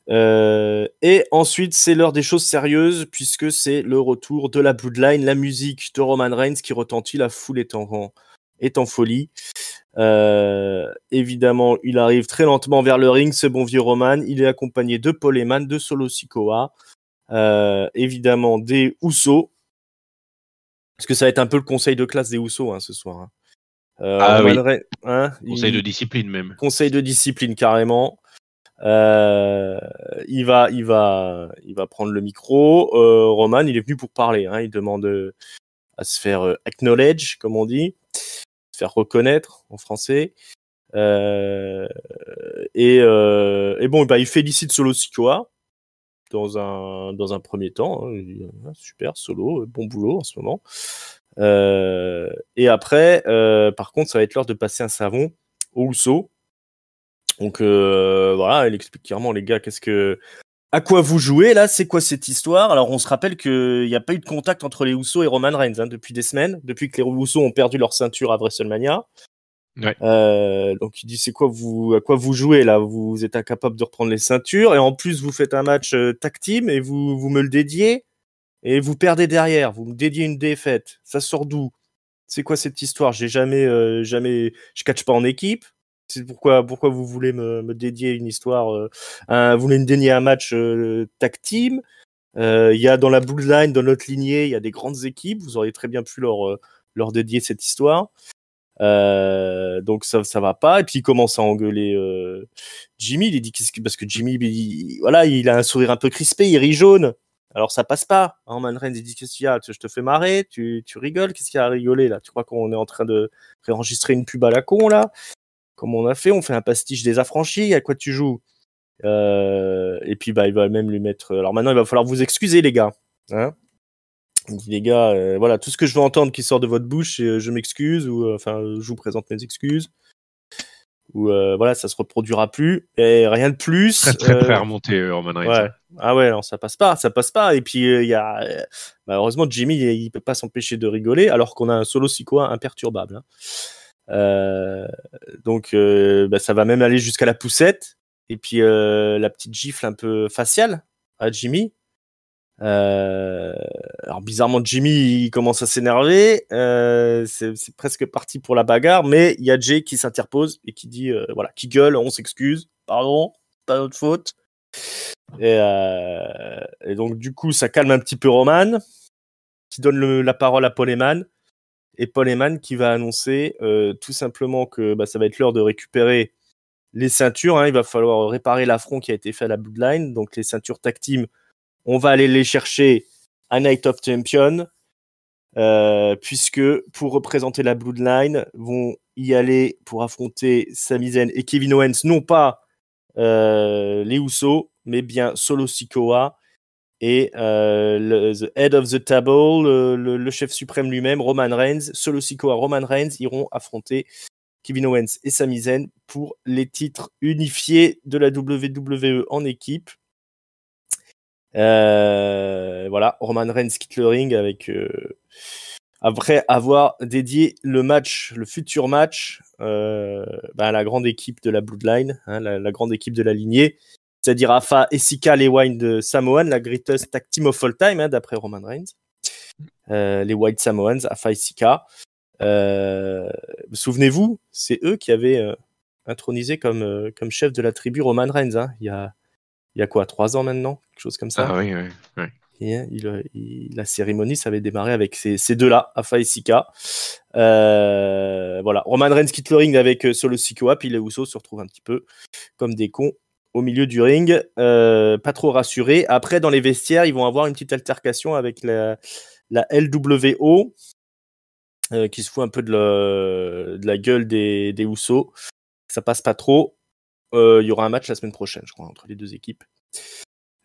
Et ensuite, c'est l'heure des choses sérieuses puisque c'est le retour de la Bloodline, la musique de Roman Reigns qui retentit, la foule est en folie. Évidemment, il arrive très lentement vers le ring, ce bon vieux Roman. Il est accompagné de Paul Heyman, de Solo Sikoa. évidemment des Usos, parce que ça va être un peu le conseil de classe des Usos hein, ce soir. Hein. Oui. Conseil de discipline même. Conseil de discipline carrément. Il va prendre le micro. Roman, il est venu pour parler. Hein. Il demande à se faire acknowledge, comme on dit, se faire reconnaître en français. Et bon, bah, il félicite Solo Sikoa dans un premier temps. Hein. Super, Solo, bon boulot en ce moment. Et après, par contre, ça va être l'heure de passer un savon au Uso. Donc voilà, il explique clairement, les gars, à quoi vous jouez là, c'est quoi cette histoire? Alors on se rappelle qu'il n'y a pas eu de contact entre les Usos et Roman Reigns hein, depuis des semaines, depuis que les Usos ont perdu leur ceinture à WrestleMania. Ouais. Donc il dit à quoi vous jouez là? Vous êtes incapable de reprendre les ceintures et en plus vous faites un match tag team et vous me le dédiez et vous perdez derrière, vous me dédiez une défaite. Ça sort d'où? C'est quoi cette histoire? J'ai je catch pas en équipe. C'est pourquoi vous voulez me dédier une histoire, vous voulez me dédier un match tag team. Il y a dans la Bloodline, dans notre lignée, il y a des grandes équipes. Vous auriez très bien pu leur dédier cette histoire. Donc ça va pas. Et puis il commence à engueuler Jimmy. Il dit parce que Jimmy, il a un sourire un peu crispé, il rit jaune. Alors ça passe pas. Roman Reigns il dit qu'est-ce qu'il y a? Je te fais marrer, tu rigoles, qu'est-ce qu'il y a à rigoler là? Tu crois qu'on est en train de réenregistrer une pub à la con là? Comme on a fait, on fait un pastiche des affranchis, à quoi tu joues? Et puis il va même lui mettre. Alors maintenant il va falloir vous excuser les gars. Hein? Il dit les gars, voilà, tout ce que je veux entendre qui sort de votre bouche, c'est je m'excuse ou je vous présente mes excuses. Ou voilà, ça se reproduira plus et rien de plus. Très remonté Roman Reigns. Ouais. Ah ouais, non, ça passe pas. Et puis il y a malheureusement Jimmy, il peut pas s'empêcher de rigoler alors qu'on a un Solo Sikoa imperturbable. Hein. Donc ça va même aller jusqu'à la poussette et puis la petite gifle un peu faciale à Jimmy. Alors bizarrement Jimmy il commence à s'énerver, c'est presque parti pour la bagarre, mais il y a Jay qui s'interpose et qui dit qui gueule, on s'excuse, pardon, pas notre faute. Et donc du coup ça calme un petit peu Roman, qui donne la parole à Paul Heyman, et Paul Heyman qui va annoncer tout simplement que ça va être l'heure de récupérer les ceintures. Hein, il va falloir réparer l'affront qui a été fait à la Bloodline, donc les ceintures tag team. On va aller les chercher à Night of Champions, puisque pour représenter la Bloodline, vont y aller pour affronter Sami Zayn et Kevin Owens, non pas les Usos, mais bien Solo Sikoa et the head of the table, le chef suprême lui-même, Roman Reigns. Solo Sikoa, Roman Reigns iront affronter Kevin Owens et Sami Zayn pour les titres unifiés de la WWE en équipe. Voilà, Roman Reigns quitte le ring après avoir dédié le futur match à la grande équipe de la Bloodline, hein, la grande équipe de la lignée, c'est-à-dire Afa et Sika, les White Samoans, la greatest tag team of all time, hein, d'après Roman Reigns. Les White Samoans, Afa et Sika. Souvenez-vous, c'est eux qui avaient intronisé comme chef de la tribu Roman Reigns. Hein, il y a quoi, 3 ans maintenant, quelque chose comme ça. Ah oui. Et, la cérémonie, ça avait démarré avec ces deux-là, Afa et Sika. Voilà, Roman Reigns quitte le ring avec Solo Sikoa, puis les Usos se retrouvent un petit peu comme des cons au milieu du ring, pas trop rassurés. Après, dans les vestiaires, ils vont avoir une petite altercation avec la LWO, qui se fout un peu de la gueule des Usos. Ça passe pas trop. Il y aura un match la semaine prochaine, je crois, entre les deux équipes.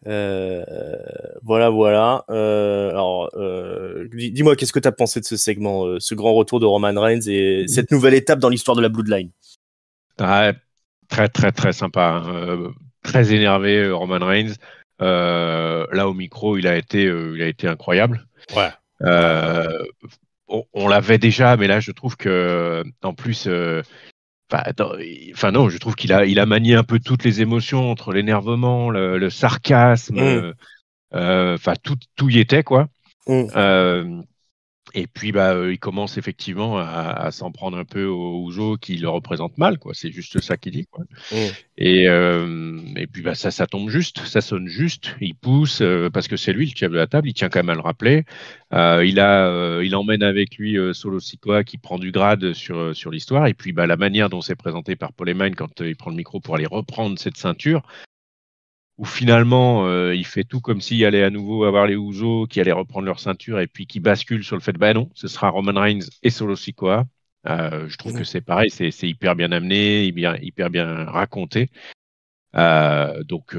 Voilà. Alors, dis-moi, qu'est-ce que tu as pensé de ce segment, ce grand retour de Roman Reigns et cette nouvelle étape dans l'histoire de la Bloodline? Très sympa. Hein. Très énervé, Roman Reigns. Là, au micro, il a été incroyable. Ouais. On l'avait déjà, mais là, je trouve que, en plus, non, je trouve qu'il a manié un peu toutes les émotions entre l'énervement, le sarcasme, tout y était quoi. Et puis, il commence effectivement à s'en prendre un peu au Uso qui le représente mal, quoi. C'est juste ça qu'il dit, quoi. Mm. Et puis, ça tombe juste, ça sonne juste. Il pousse parce que c'est lui le chef de la table. Il tient quand même à le rappeler. Il emmène avec lui Solo Sikoa qui prend du grade sur l'histoire. Et puis, la manière dont c'est présenté par Paul Heyman quand il prend le micro pour aller reprendre cette ceinture, où finalement il fait tout comme s'il allait à nouveau avoir les Usos qui allaient reprendre leur ceinture et puis qui bascule sur le fait non, ce sera Roman Reigns et Solo Sikoa. Je trouve que c'est pareil, c'est hyper bien amené, hyper bien raconté. Donc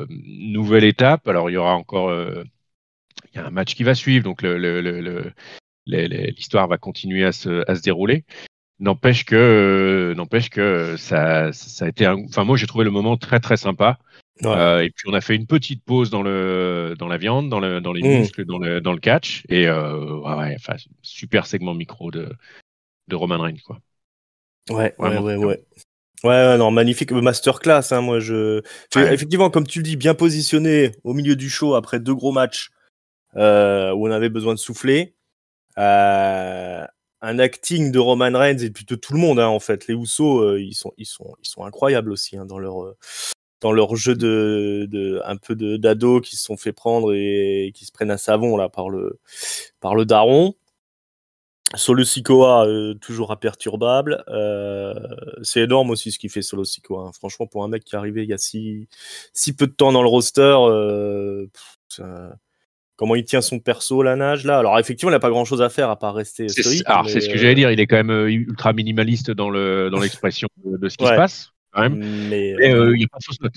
nouvelle étape. Alors il y aura encore il y a un match qui va suivre, donc l'histoire va continuer à se dérouler. N'empêche que ça a été enfin moi j'ai trouvé le moment très très sympa. Ouais. Et puis on a fait une petite pause dans la viande, dans les Mm. muscles, dans le catch. Et enfin, super segment micro de Roman Reigns, quoi. Ouais, ouais, Vraiment ouais, super. ouais. Ouais, non, magnifique masterclass. Hein, moi, Ouais. effectivement, comme tu le dis, bien positionné au milieu du show après 2 gros matchs où on avait besoin de souffler. Un acting de Roman Reigns et puis de tout le monde, hein, en fait. Les Usos, ils sont incroyables aussi hein, dans leur jeu de un peu d'ados qui se sont fait prendre et qui se prennent à savon là par le daron. Solo Sikoa, toujours imperturbable. C'est énorme aussi ce qu'il fait Solo Sikoa. Hein. Franchement, pour un mec qui est arrivé il y a si peu de temps dans le roster, comment il tient son perso, la nage là. Alors effectivement, il n'a pas grand chose à faire à part rester stoïque, Alors, c'est mais ce que j'allais dire. Il est quand même ultra minimaliste dans l'expression de ce qui se ouais. passe, quand même. Mais Mais il n'y a pas de fausse note.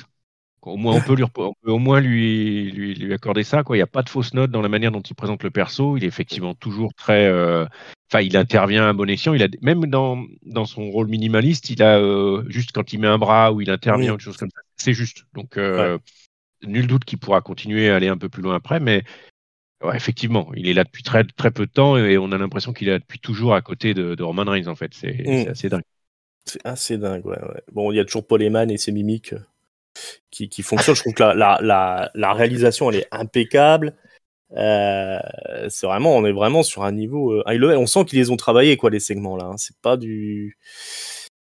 Au moins, on peut au moins lui accorder ça, quoi. Il n'y a pas de fausse note dans la manière dont il présente le perso. Il est effectivement toujours très. Enfin, il intervient à bon escient. Même dans son rôle minimaliste, il a juste quand il met un bras ou il intervient, mmh, autre chose comme ça. C'est juste. Donc, ouais. nul doute qu'il pourra continuer à aller un peu plus loin après. Mais ouais, effectivement, il est là depuis très, très peu de temps et on a l'impression qu'il est là depuis toujours à côté de Roman Reigns, en fait. C'est Mmh. assez dingue. C'est assez dingue, ouais, ouais. Bon, il y a toujours Paul Heyman et ses mimiques qui fonctionnent. Je trouve que la réalisation, elle est impeccable. Euh, on est vraiment sur un niveau high level. On sent qu'ils les ont travaillés, quoi, les segments là. Hein. C'est pas du.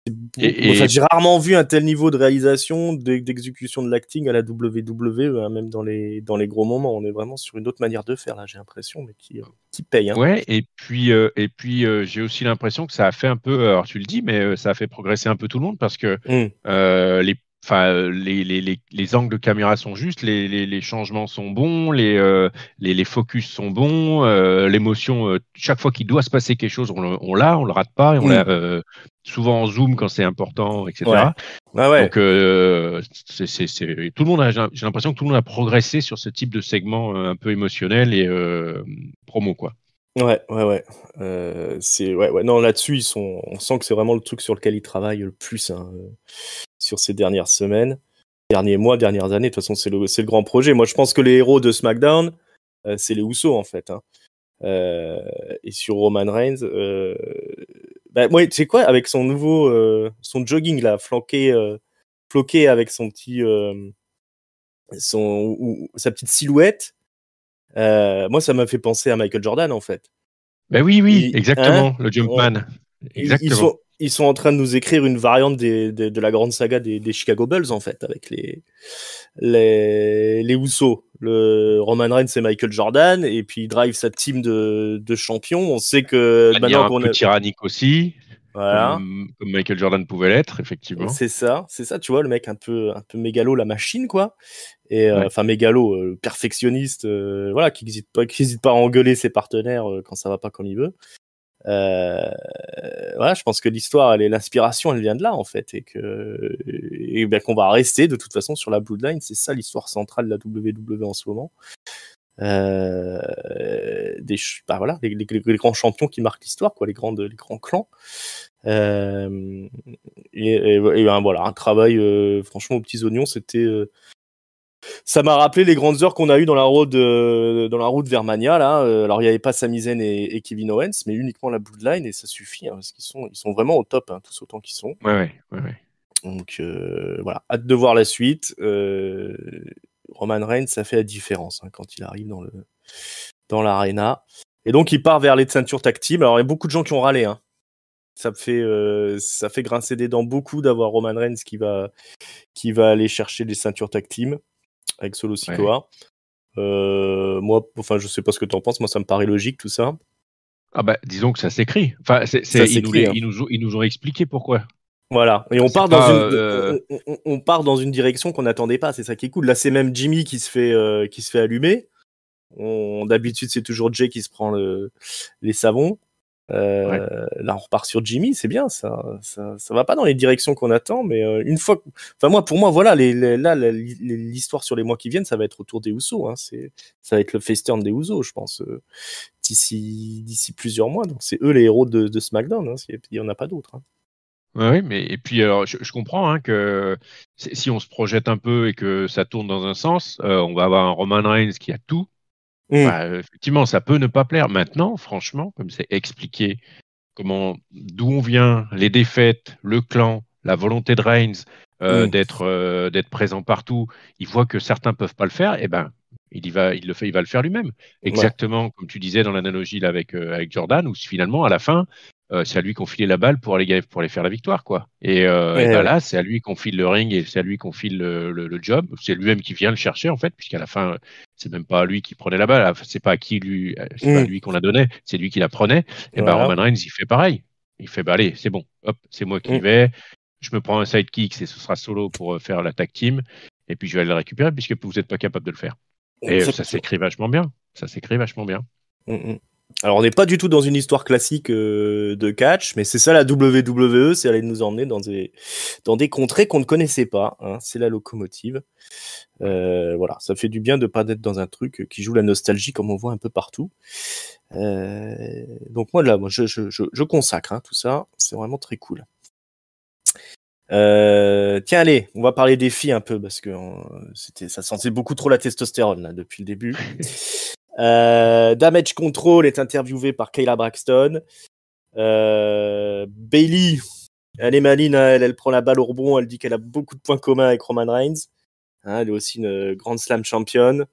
Enfin, Et, j'ai rarement vu un tel niveau de réalisation, d'exécution de l'acting à la WWE, hein, même dans les gros moments. On est vraiment sur une autre manière de faire là, j'ai l'impression, mais qui paye. Hein. Ouais, et puis j'ai aussi l'impression que ça a fait un peu, alors tu le dis, mais ça a fait progresser un peu tout le monde parce que Mm. les angles de caméra sont justes, les changements sont bons, les focus sont bons, l'émotion, chaque fois qu'il doit se passer quelque chose, on le rate pas, et on l'a Mm. souvent en zoom quand c'est important, Ouais. etc. Ah ouais. Donc, tout le monde j'ai l'impression que tout le monde a progressé sur ce type de segment un peu émotionnel et promo, quoi. Ouais, ouais, ouais. Ouais, ouais. Non, là-dessus, on sent que c'est vraiment le truc sur lequel ils travaillent le plus hein, sur ces dernières semaines, derniers mois, dernières années. De toute façon, c'est le grand projet. Moi, je pense que les héros de SmackDown, c'est les Usos en fait. Hein. Euh, et sur Roman Reigns, moi, tu sais quoi, avec son jogging là, floqué avec son petit, sa petite silhouette, moi, ça m'a fait penser à Michael Jordan en fait. Ben oui, oui, Hein, exactement, le Jumpman. ils Exactement. sont en train de nous écrire une variante de la grande saga des Chicago Bulls en fait, avec les Usos. Le Roman Reigns c'est Michael Jordan et puis il drive sa team de champions. On sait que De manière maintenant un qu'on peu a tyrannique aussi, voilà, comme Michael Jordan pouvait l'être, effectivement. c'est ça, tu vois le mec un peu mégalo la machine quoi. Et Ouais. enfin mégalo perfectionniste voilà qui hésite pas à engueuler ses partenaires quand ça va pas comme il veut. Voilà, je pense que l'histoire, l'inspiration, elle vient de là en fait, et bien qu'on va rester de toute façon sur la Bloodline. C'est ça l'histoire centrale de la WWE en ce moment. Voilà, les grands champions qui marquent l'histoire, quoi, les grands clans. Voilà, un travail franchement aux petits oignons. Ça m'a rappelé les grandes heures qu'on a eues dans la route vers Mania là. Alors il n'y avait pas Sami Zayn et Kevin Owens, mais uniquement la Bloodline et ça suffit hein, parce ils sont vraiment au top, hein, tous autant qu'ils sont. Ouais, ouais, ouais, ouais. Donc voilà, hâte de voir la suite. Roman Reigns, ça fait la différence hein, quand il arrive dans l'arena. Et donc, il part vers les ceintures tag team. Alors, il y a beaucoup de gens qui ont râlé. Hein. Ça fait grincer des dents beaucoup d'avoir Roman Reigns qui va aller chercher les ceintures tag team avec Solo Sikoa. Moi, enfin, je sais pas ce que tu en penses. Moi, ça me paraît logique tout ça. Ah bah, disons que ça s'écrit. Enfin, ils nous ont expliqué pourquoi. Voilà. Et on part dans une direction qu'on n'attendait pas. C'est ça qui est cool. Là, c'est même Jimmy qui se fait allumer. D'habitude, c'est toujours Jay qui se prend les savons. Là, on repart sur Jimmy, c'est bien. Ça va pas dans les directions qu'on attend, mais une fois, pour moi, voilà, l'histoire sur les mois qui viennent, ça va être autour des Usos. Hein. Ça va être le face turn des Usos, je pense, d'ici plusieurs mois. Donc, c'est eux les héros de SmackDown. Hein. Il y en a pas d'autres. Hein. Oui, mais et puis alors, je comprends hein, que si on se projette un peu et que ça tourne dans un sens, on va avoir un Roman Reigns qui a tout. Effectivement, ça peut ne pas plaire. Maintenant, franchement, comme c'est expliqué, d'où on vient, les défaites, le clan, la volonté de Reigns d'être présent partout, il voit que certains peuvent pas le faire, et ben il va le faire lui-même. Exactement comme tu disais dans l'analogie là avec Jordan, où finalement à la fin c'est à lui qu'on filait la balle pour aller faire la victoire, quoi. Et là, c'est à lui qu'on file le ring et c'est à lui qu'on file le job. C'est lui-même qui vient le chercher, en fait, puisqu'à la fin, c'est même pas lui qui prenait la balle. C'est pas à lui qu'on la donnait, c'est lui qui la prenait. Et ben Roman Reigns, il fait pareil. Il fait, allez, c'est bon. Hop, c'est moi qui y vais. Je me prends un sidekick, ce sera Solo pour faire la tag team. Et puis je vais aller le récupérer puisque vous n'êtes pas capable de le faire. Et ça s'écrit vachement bien. Alors, on n'est pas du tout dans une histoire classique de catch, mais c'est ça la WWE, c'est aller nous emmener dans des contrées qu'on ne connaissait pas. Hein, c'est la locomotive. Voilà, ça fait du bien de ne pas être dans un truc qui joue la nostalgie comme on voit un peu partout. Donc moi, je consacre hein, tout ça. C'est vraiment très cool. Tiens, allez, on va parler des filles un peu parce que ça sentait beaucoup trop la testostérone là, depuis le début. Damage Control est interviewé par Kayla Braxton. Bayley, elle est maline, elle prend la balle au rebond, elle dit qu'elle a beaucoup de points communs avec Roman Reigns. Hein, elle est aussi une Grand Slam championne.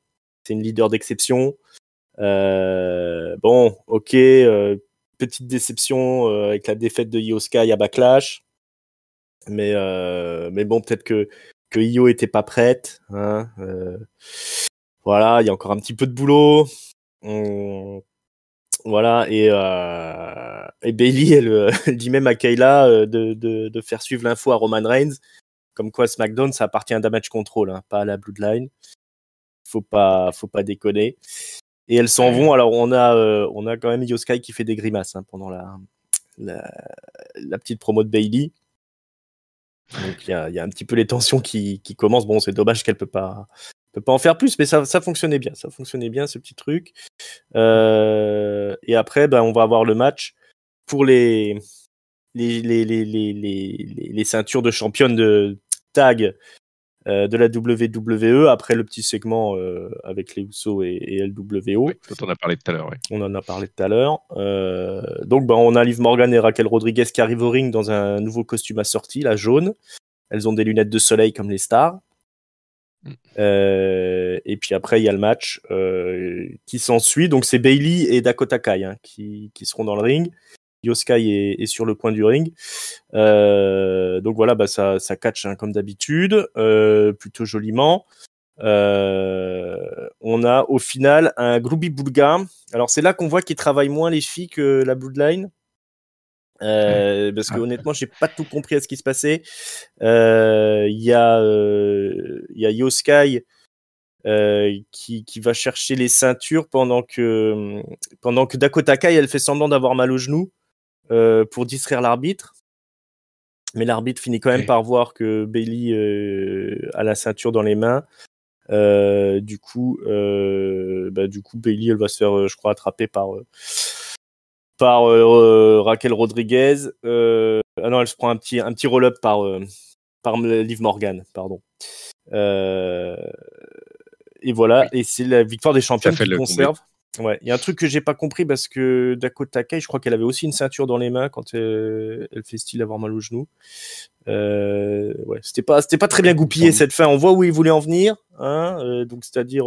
C'est une leader d'exception. Bon, ok, petite déception avec la défaite de Io Sky à Backlash. Mais bon, peut-être que Io était pas prête. Hein, voilà, il y a encore un petit peu de boulot. Voilà, et Bayley, elle dit même à Kayla de faire suivre l'info à Roman Reigns, comme quoi SmackDown, ça appartient à Damage Control, hein, pas à la Bloodline. Faut pas déconner. Et elles s'en vont. Alors on a quand même Io Sky qui fait des grimaces hein, pendant la petite promo de Bayley. Donc il y a un petit peu les tensions qui commencent. Bon, c'est dommage qu'elle peut pas en faire plus, mais ça fonctionnait bien. Ça fonctionnait bien ce petit truc. Et après, on va avoir le match pour les ceintures de championne de tag de la WWE. Après le petit segment avec les Usos et LWO. Oui, dont on a parlé tout à l'heure. Ouais. On en a parlé tout à l'heure. Donc, on a Liv Morgan et Raquel Rodriguez qui arrivent au ring dans un nouveau costume assorti, la jaune. Elles ont des lunettes de soleil comme les stars. Et puis après, il y a le match qui s'ensuit. Donc, c'est Bayley et Dakota Kai hein, qui seront dans le ring. Io Sky est sur le coin du ring. Donc voilà, ça catch hein, comme d'habitude, plutôt joliment. On a au final un Groovy Bulga. Alors c'est là qu'on voit qu'ils travaillent moins les filles que la Bloodline. Parce que honnêtement, j'ai pas tout compris à ce qui se passait. Il y a Io Sky qui va chercher les ceintures pendant que Dakota Kai elle fait semblant d'avoir mal au genou pour distraire l'arbitre. Mais l'arbitre finit quand même par voir que Bayley a la ceinture dans les mains. Du coup, Bayley elle va se faire, je crois, attraper par Raquel Rodriguez. Ah non, elle se prend un petit roll-up par Liv Morgan, pardon. Et voilà, et c'est la victoire des championnes qui conserve. Ouais, il y a un truc que j'ai pas compris parce que Dakota Kai, je crois qu'elle avait aussi une ceinture dans les mains quand elle fait style avoir mal au genou. Ouais, c'était pas très bien goupillé cette fin. On voit où il voulait en venir, donc c'est-à-dire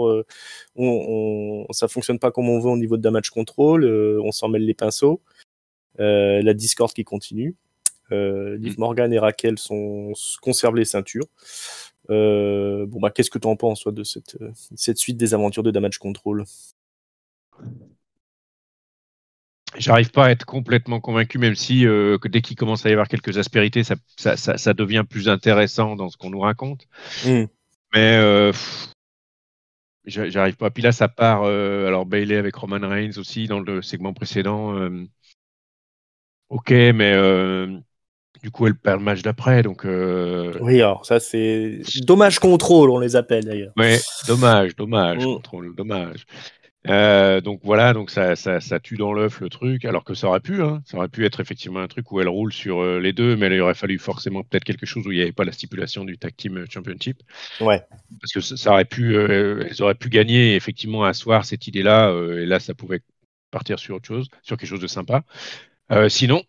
ça fonctionne pas comme on veut au niveau de damage control, on s'en mêle les pinceaux, la Discord qui continue, Liv Morgan et Raquel conservent les ceintures. Qu'est-ce que tu en penses toi, de cette suite des aventures de damage control? J'arrive pas à être complètement convaincu, même si que dès qu'il commence à y avoir quelques aspérités, ça devient plus intéressant dans ce qu'on nous raconte. Mais j'arrive pas. Puis là, ça part. Alors Bayley avec Roman Reigns aussi dans le segment précédent. Ok, mais du coup, elle perd le match d'après. Donc. Oui, alors ça c'est dommage contrôle, on les appelle d'ailleurs. Ouais, dommage, contrôle, dommage. Donc voilà, donc ça tue dans l'œuf le truc, alors que ça aurait pu être effectivement un truc où elle roule sur les deux, mais il aurait fallu forcément peut-être quelque chose où il n'y avait pas la stipulation du Tag Team Championship. Ouais. Parce que ça aurait pu, elles auraient pu gagner et effectivement asseoir cette idée-là, et là ça pouvait partir sur autre chose, sur quelque chose de sympa. Sinon,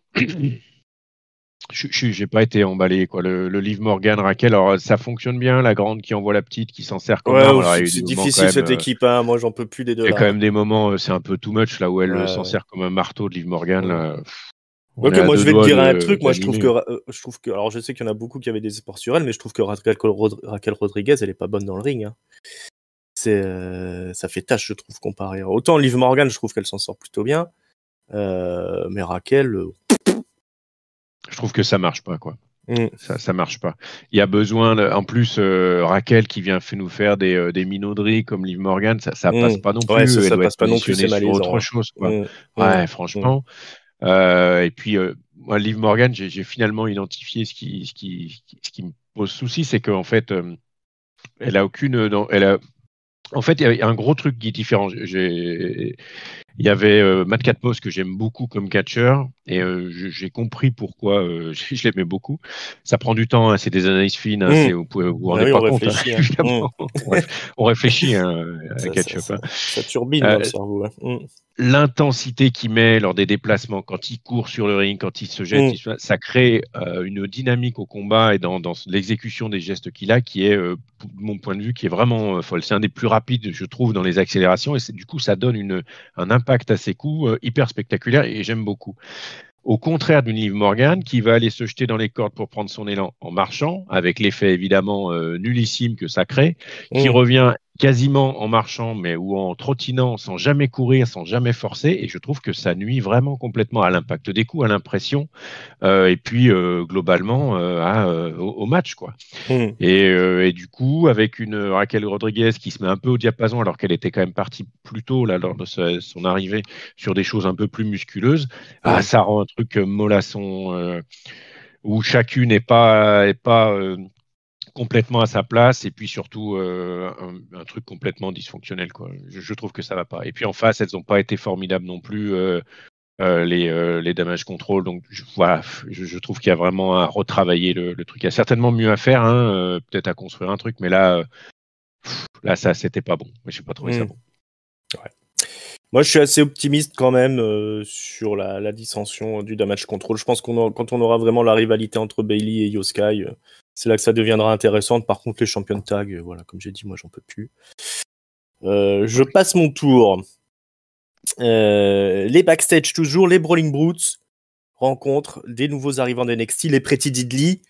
j'ai pas été emballé, quoi. Le Liv Morgan, Raquel, alors ça fonctionne bien, la grande qui envoie la petite, qui s'en sert comme arme. Alors, c'est difficile cette équipe, hein. Moi j'en peux plus des deux. Il y a quand même des moments, c'est un peu too much là où elle s'en sert comme un marteau de Liv Morgan. Là. Ok, moi je vais te dire un truc. Moi je trouve que, alors je sais qu'il y en a beaucoup qui avaient des espoirs sur elle, mais je trouve que Raquel Rodriguez, elle est pas bonne dans le ring. Hein. Ça fait tâche, je trouve, comparé. Autant Liv Morgan, je trouve qu'elle s'en sort plutôt bien, mais Raquel. Je trouve que ça marche pas, quoi. Ça marche pas. Il y a besoin, en plus, Raquel qui vient nous faire des minauderies comme Liv Morgan, ça passe pas non plus. Ouais, ça passe pas non plus, c'est malaisant. Sur autre chose, quoi. Ouais, franchement. Et puis, moi, Liv Morgan, j'ai finalement identifié ce qui me pose souci, c'est qu'en fait, elle a aucune. En fait, il y a un gros truc qui est différent. Il y avait Matt Catmos que j'aime beaucoup comme catcheur et j'ai compris pourquoi je l'aimais beaucoup. Ça prend du temps, hein, c'est des analyses fines, hein, vous vous rendez pas compte. Hein, on réfléchit à catch-up. Ça turbine dans le cerveau. L'intensité qu'il met lors des déplacements, quand il court sur le ring, quand il se jette, ça crée une dynamique au combat et dans l'exécution des gestes qu'il a qui est, de mon point de vue, qui est vraiment folle. C'est un des plus rapides, je trouve, dans les accélérations et du coup, ça donne un impact à ses coups hyper spectaculaire et j'aime beaucoup. Au contraire d'une Liv Morgan qui va aller se jeter dans les cordes pour prendre son élan en marchant, avec l'effet évidemment nullissime que ça crée, qui revient quasiment en marchant mais ou en trottinant sans jamais courir, sans jamais forcer, et je trouve que ça nuit vraiment complètement à l'impact des coups, à l'impression, et puis globalement au match, quoi. Et du coup, avec une Raquel Rodriguez qui se met un peu au diapason alors qu'elle était quand même partie plus tôt là, lors de son arrivée sur des choses un peu plus musculeuses, ça rend un truc mollasson où chacune n'est pas complètement à sa place et puis surtout un truc complètement dysfonctionnel, quoi. Je trouve que ça va pas. Et puis en face, elles n'ont pas été formidables non plus. Les damage control, donc voilà, je trouve qu'il y a vraiment à retravailler le truc. Il y a certainement mieux à faire, hein, peut-être à construire un truc, mais là ça c'était pas bon. Moi, j'ai pas trouvé ça bon. Ouais. Moi, je suis assez optimiste quand même sur la dissension du damage control. Je pense quand on aura vraiment la rivalité entre Bayley et Io Sky, c'est là que ça deviendra intéressant. Par contre, les champions de tag, voilà, comme j'ai dit, moi, j'en peux plus. Je passe mon tour. Les backstage toujours, les Brawling Brutes rencontrent des nouveaux arrivants d'NXT, les Pretty Diddly,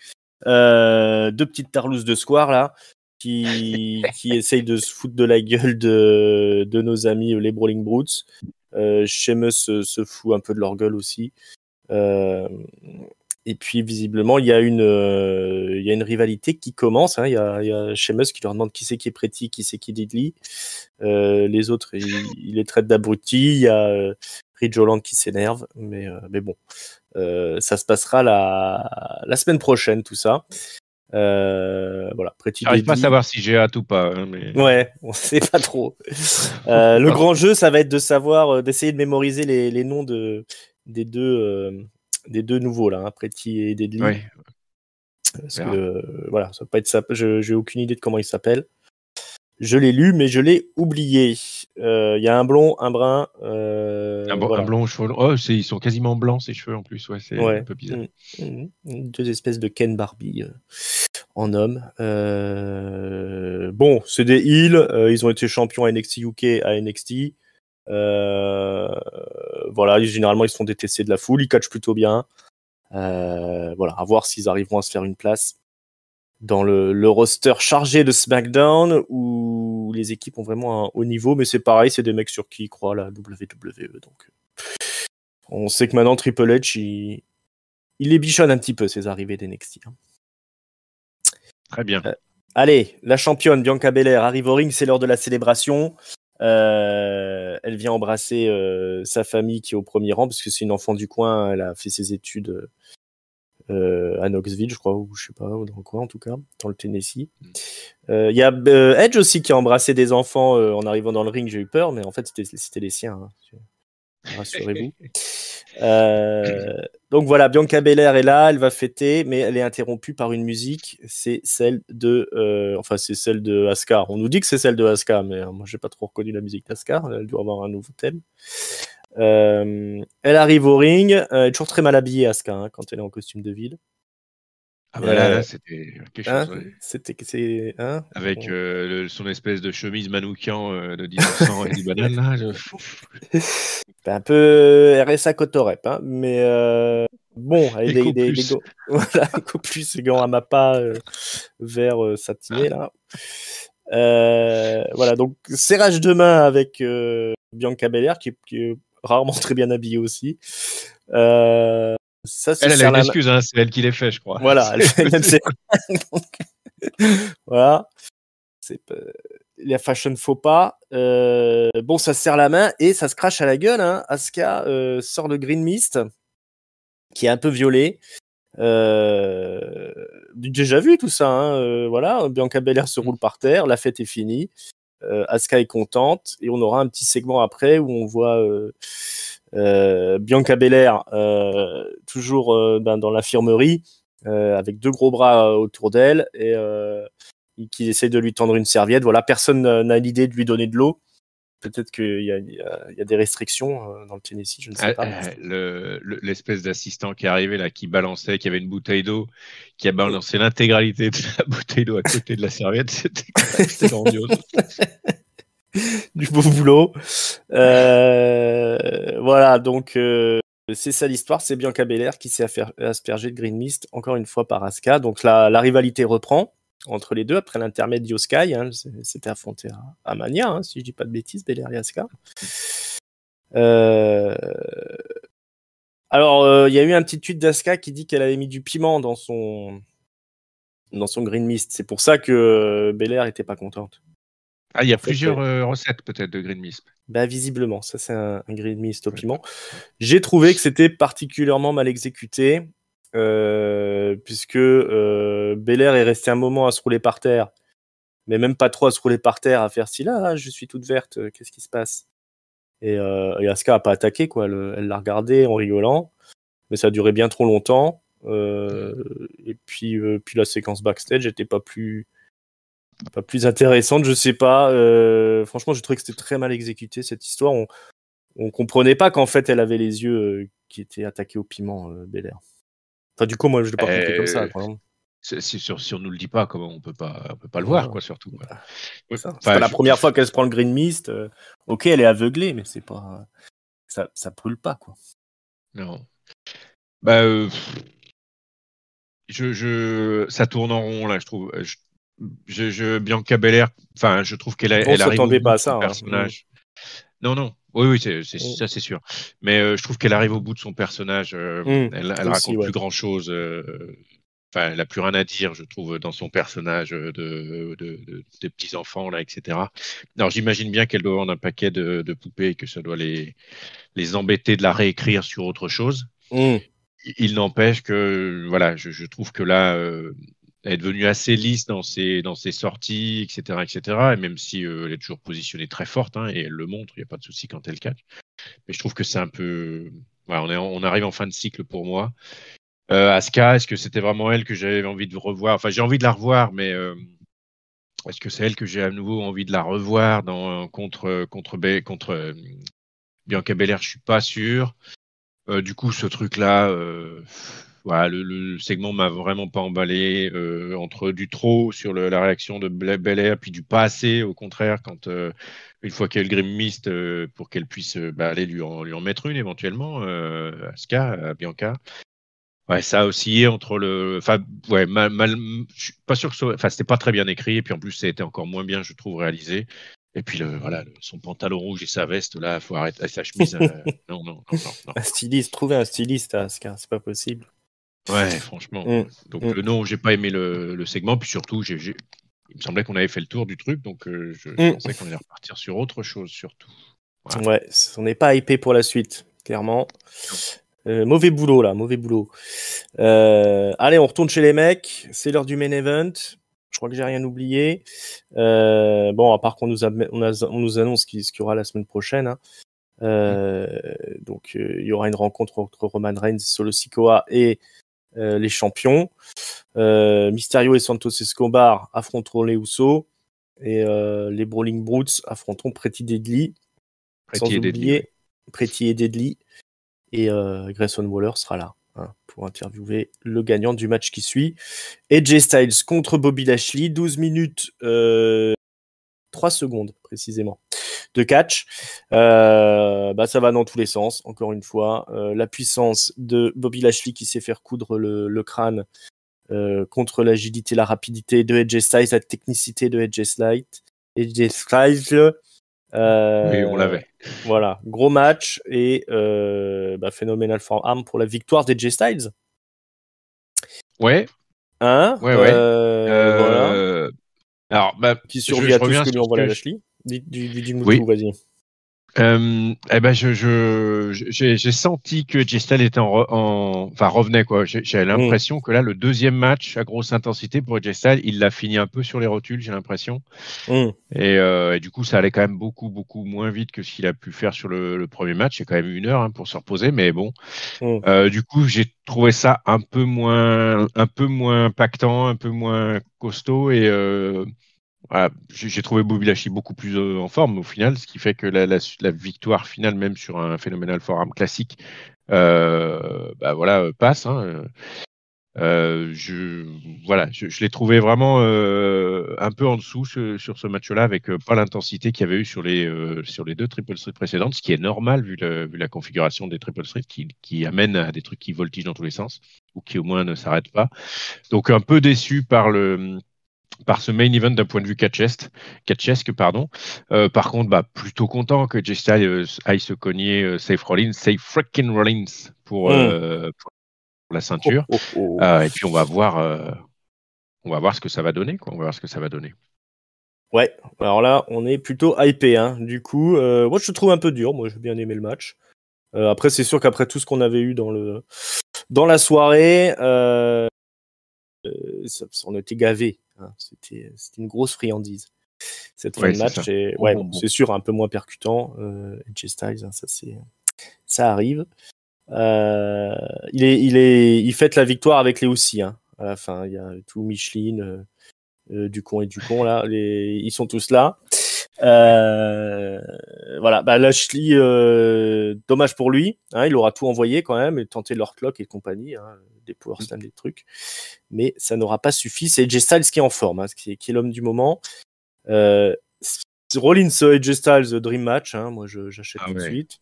deux petites tarlousses de square là, qui essayent de se foutre de la gueule de nos amis les Brawling Brutes. Sheamus se fout un peu de leur gueule aussi. Et puis visiblement il y a une rivalité qui commence. Hein. Il y a Sheamus qui leur demande qui c'est qui est Pretty, qui c'est qui est Diddly. Les autres, il les traite d'abrutis. Il y a Ridge Holland qui s'énerve, mais bon, ça se passera la semaine prochaine, tout ça. Voilà. J'arrive pas à savoir si j'ai hâte ou pas. Hein, mais... Ouais, on sait pas trop. Le grand jeu, ça va être de savoir, d'essayer de mémoriser les noms des deux nouveaux là, hein, Pretty et Deadly. Ouais. Parce que voilà, ça va pas être ça. J'ai aucune idée de comment ils s'appellent. Je l'ai lu, mais je l'ai oublié. Il y a un blond, un brun. Un blond, cheveux. Oh, ils sont quasiment blancs ces cheveux en plus. Ouais, c'est un peu bizarre. Deux espèces de Ken Barbie. en homme. Bon, c'est des heels. Ils ont été champions à NXT UK, à NXT. Voilà, généralement ils se font détester de la foule. Ils catchent plutôt bien. Voilà, à voir s'ils arriveront à se faire une place dans le roster chargé de SmackDown où les équipes ont vraiment un haut niveau. Mais c'est pareil, c'est des mecs sur qui ils croient la WWE. Donc, on sait que maintenant Triple H, il les bichonne un petit peu ces arrivées d'NXT. Très bien. Allez, la championne Bianca Belair arrive au ring, c'est l'heure de la célébration. Elle vient embrasser sa famille qui est au premier rang parce que c'est une enfant du coin. Elle a fait ses études à Knoxville, je crois, ou je sais pas, ou dans le coin en tout cas, dans le Tennessee. Il y a Edge aussi qui a embrassé des enfants en arrivant dans le ring. J'ai eu peur, mais en fait c'était les siens. Hein. Rassurez-vous. Donc voilà, Bianca Belair est là, elle va fêter, mais elle est interrompue par une musique. C'est celle de, c'est celle de Asuka. On nous dit que c'est celle de Asuka, mais moi j'ai pas trop reconnu la musique d'Asuka. Elle doit avoir un nouveau thème. Elle arrive au ring, elle est toujours très mal habillée Asuka hein, quand elle est en costume de ville. Ah bah là c'était quelque chose. Ouais. C'est avec son espèce de chemise manoukian de 1900 et du banane là. Un peu RSA Cotorep, hein, mais bon, avec des gants, voilà, plus des gants à mappa vert satiné là. Voilà, donc serrage de main avec Bianca Belair qui est rarement très bien habillée aussi. Ça, elle a une excuse, hein, c'est elle qui les fait, je crois. Voilà, elle fait même ses... voilà, c'est la fashion faux pas. Bon, ça se serre la main et ça se crache à la gueule. Hein. Asuka sort le Green Mist qui est un peu violet. Déjà vu tout ça. Hein. Voilà, Bianca Belair se roule par terre, la fête est finie. Asuka est contente et on aura un petit segment après où on voit Bianca Belair toujours dans l'infirmerie avec deux gros bras autour d'elle et qui essaie de lui tendre une serviette. Voilà, personne n'a l'idée de lui donner de l'eau. Peut-être qu'il y a des restrictions dans le Tennessee, je ne sais pas. L'espèce d'assistant qui est arrivé là, qui balançait, qui avait une bouteille d'eau, qui a balancé l'intégralité de la bouteille d'eau à côté de la serviette, c'était grandiose. Du beau boulot. Voilà, donc c'est ça l'histoire, c'est Bianca Belair qui s'est aspergée de Green Mist encore une fois par Asuka. Donc la rivalité reprend entre les deux après l'intermède d'Io Sky. Hein, c'était affronté à Mania, hein, si je dis pas de bêtises, Belair et Asuka. Alors il y a eu un petit tweet d'Asuka qui dit qu'elle avait mis du piment dans son Green Mist. C'est pour ça que Belair était pas contente. Ah, il y a plusieurs recettes peut-être de Green Mist. Bah visiblement, ça c'est un Green Mist au piment. J'ai trouvé que c'était particulièrement mal exécuté, puisque Belair est resté un moment à se rouler par terre, mais même pas trop à se rouler par terre, à faire si là, je suis toute verte, qu'est-ce qui se passe ? Et Asuka a pas attaqué, quoi. Elle l'a regardé en rigolant, mais ça a duré bien trop longtemps. Et puis la séquence backstage était pas plus intéressante, je sais pas. Franchement, j'ai trouvé que c'était très mal exécuté cette histoire. On comprenait pas qu'en fait elle avait les yeux qui étaient attaqués au piment, Belair. Enfin, du coup, moi je l'ai pas compris comme ça. Si on nous le dit pas, comment on peut pas le voir, quoi, surtout. Quoi. C'est pas la première fois qu'elle se prend le Green Mist. Ok, elle est aveuglée, mais c'est pas ça brûle pas, quoi. Non. Bah, ça tourne en rond là, je trouve. Bianca Belair, enfin, je trouve qu'elle arrive au bout de son personnage. Non. Oui, ça c'est sûr. Mais je trouve qu'elle arrive au bout de son personnage. Elle raconte plus grand chose. Enfin, elle n'a plus rien à dire, je trouve, dans son personnage de petits enfants là, etc. Alors j'imagine bien qu'elle doit avoir un paquet de poupées et que ça doit les embêter de la réécrire sur autre chose. Il n'empêche que voilà, je trouve que là, elle est devenue assez lisse dans ses sorties, etc., etc. Et même si elle est toujours positionnée très forte, hein, et elle le montre, il n'y a pas de souci quand elle catch. Mais je trouve que c'est un peu, voilà, on arrive en fin de cycle pour moi. Asuka, est-ce que c'était vraiment elle que j'avais envie de revoir ? Enfin, j'ai envie de la revoir, mais est-ce que c'est elle que j'ai à nouveau envie de la revoir contre Bianca Belair ? Je suis pas sûr. Du coup, ce truc-là, voilà, le segment m'a vraiment pas emballé. Entre du trop sur la réaction de Belair, puis du pas assez, au contraire, quand une fois qu'il y a eu le Grim Mist, pour qu'elle puisse aller lui en mettre une éventuellement, Asuka, Bianca. Ouais, ça a oscillé entre le. Enfin, ouais, je suis pas sûr que enfin, c'était pas très bien écrit, et puis en plus, ça a été encore moins bien, je trouve, réalisé. Et puis, voilà, son pantalon rouge et sa veste, là, faut arrêter. Sa chemise, non, non, non, non, non. Un styliste, trouver un styliste à Asuka, c'est pas possible. Ouais, franchement. Donc, non, j'ai pas aimé le segment, puis surtout, il me semblait qu'on avait fait le tour du truc, donc je pensais qu'on allait repartir sur autre chose, surtout. Voilà. Ouais, on n'est pas hypé pour la suite, clairement. Mauvais boulot, là, mauvais boulot. Allez, on retourne chez les mecs. C'est l'heure du main event. Je crois que j'ai rien oublié. Bon, à part qu'on nous annonce ce qu'il y aura la semaine prochaine. Hein. Donc, il y aura une rencontre entre Roman Reigns, Solo Sikoa et les champions. Mysterio et Santos Escobar affronteront les Usos. Et les Brawling Brutes affronteront Pretty Deadly. Sans oublier Pretty et Deadly. Et Grayson Waller sera là pour interviewer le gagnant du match qui suit. AJ Styles contre Bobby Lashley, 12 minutes 3 secondes précisément de catch. Ça va dans tous les sens, encore une fois. La puissance de Bobby Lashley qui sait faire coudre le crâne contre l'agilité, la rapidité de AJ Styles, la technicité de AJ Styles. Oui, on l'avait. Voilà, gros match et phénoménal forearm pour la victoire d'AJ Styles. Ouais. Hein ouais. Voilà. Alors, qui survit à tout ce que lui envoie Lashley. Dis-nous tout, vas-y. J'ai senti que AJ Styles était revenait, quoi. J'ai l'impression que là, le deuxième match à grosse intensité pour AJ Styles, il l'a fini un peu sur les rotules, j'ai l'impression. Et du coup, ça allait quand même beaucoup, beaucoup moins vite que ce qu'il a pu faire sur le premier match. C'est quand même 1 heure pour se reposer, mais bon. Du coup, j'ai trouvé ça un peu moins impactant, un peu moins costaud, et voilà, j'ai trouvé Bobby Lashley beaucoup plus en forme au final, ce qui fait que la victoire finale, même sur un phénoménal forearm classique, passe. Je l'ai trouvé vraiment un peu en dessous sur ce match-là, avec pas l'intensité qu'il y avait eu sur les 2 Triple Threat précédentes, ce qui est normal vu la configuration des Triple Threat qui amène à des trucs qui voltigent dans tous les sens, ou qui au moins ne s'arrêtent pas. Donc un peu déçu par ce main event d'un point de vue catchesque. Par contre, plutôt content que Jay Styles aille se cogner Seth freaking Rollins pour la ceinture. Et puis on va voir ce que ça va donner, quoi. On va voir ce que ça va donner. Ouais, alors là, on est plutôt hypé. Du coup, moi, je te trouve un peu dur. Moi, j'ai bien aimé le match. Après, c'est sûr qu'après tout ce qu'on avait eu dans la soirée, on était gavés. C'était une grosse friandise. Cette fin de match, c'est sûr, un peu moins percutant. AJ Styles, ça arrive. Il fête la victoire avec les aussi. À la fin, il y a tout Micheline, Ducon et Ducon là, ils sont tous là. Voilà, Lashley, dommage pour lui. Il aura tout envoyé quand même et tenté leur clock et compagnie, des power slam, des trucs. Mais ça n'aura pas suffi. C'est AJ Styles qui est en forme, qui est l'homme du moment. Rollins AJ Styles Dream Match. Moi, j'achète tout de suite.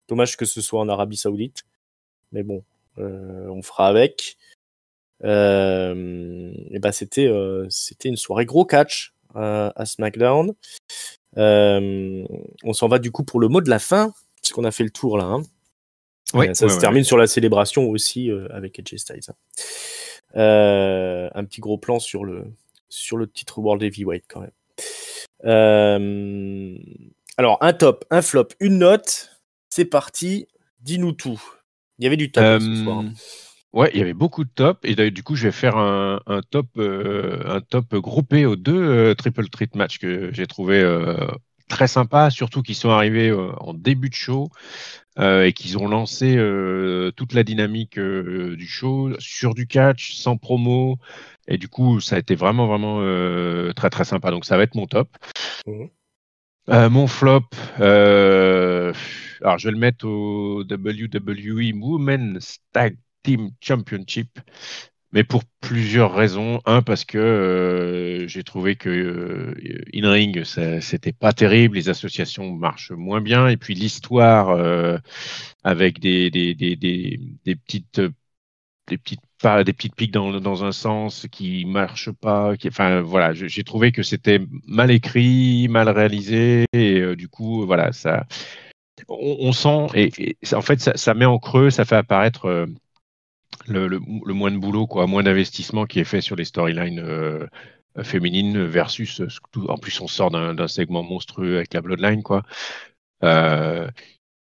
Dommage que ce soit en Arabie Saoudite. Mais bon, on fera avec. C'était une soirée gros catch à SmackDown. On s'en va du coup pour le mot de la fin, puisqu'on a fait le tour là. Ça se termine sur la célébration aussi avec AJ Styles. Un petit gros plan sur le titre World Heavyweight quand même. Alors, un top, un flop, une note. C'est parti. Dis-nous tout. Il y avait du top ce soir. Ouais, il y avait beaucoup de top, et du coup, je vais faire un top groupé aux 2 Triple Threat matchs que j'ai trouvé très sympa, surtout qu'ils sont arrivés en début de show et qu'ils ont lancé toute la dynamique du show sur du catch, sans promo, et du coup, ça a été vraiment, vraiment très, très sympa. Donc, ça va être mon top. Mon flop, alors je vais le mettre au WWE Women's Tag Team Championship, mais pour plusieurs raisons. Un, parce que j'ai trouvé que in-ring, c'était pas terrible, les associations marchent moins bien, et puis l'histoire avec des petites piques dans un sens qui marchent pas. Enfin, voilà, j'ai trouvé que c'était mal écrit, mal réalisé, et du coup, voilà, on sent, en fait, ça met en creux, ça fait apparaître le moins de boulot, quoi, moins d'investissement qui est fait sur les storylines féminines versus, en plus, on sort d'un segment monstrueux avec la Bloodline, quoi. Euh,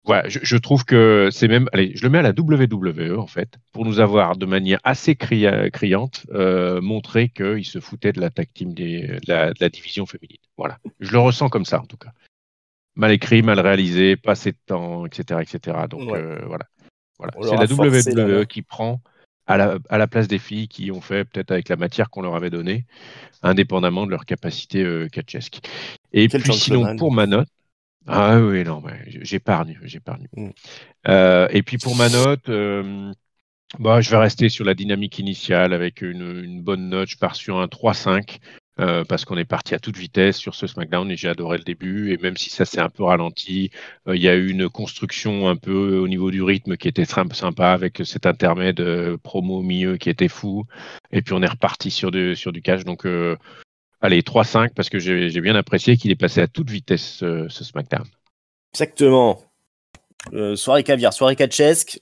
voilà, je trouve que c'est même, allez, je le mets à la WWE en fait, pour nous avoir de manière assez criante montré qu'ils se foutaient de la tag team de la division féminine. Voilà, je le ressens comme ça en tout cas. Mal écrit, mal réalisé, pas assez de temps, etc., etc. Donc Ouais. voilà, voilà. On C'est leur la a forcé la WWE main. qui prend à la place des filles qui ont fait peut-être avec la matière qu'on leur avait donnée, indépendamment de leur capacité catchesque. Et Quel puis sinon gentleman. pour ma note. Ah oui, non, mais j'épargne. Mm. Et puis pour ma note, bah, je vais rester sur la dynamique initiale avec une bonne note. Je pars sur un 3-5 parce qu'on est parti à toute vitesse sur ce SmackDown et j'ai adoré le début. Et même si ça s'est un peu ralenti, il y a eu une construction un peu au niveau du rythme qui était très sympa avec cet intermède promo au milieu qui était fou. Et puis on est reparti sur du catch. Donc allez, 3-5 parce que j'ai bien apprécié qu'il est passé à toute vitesse ce SmackDown. Exactement. Soirée caviar, soirée catchesque.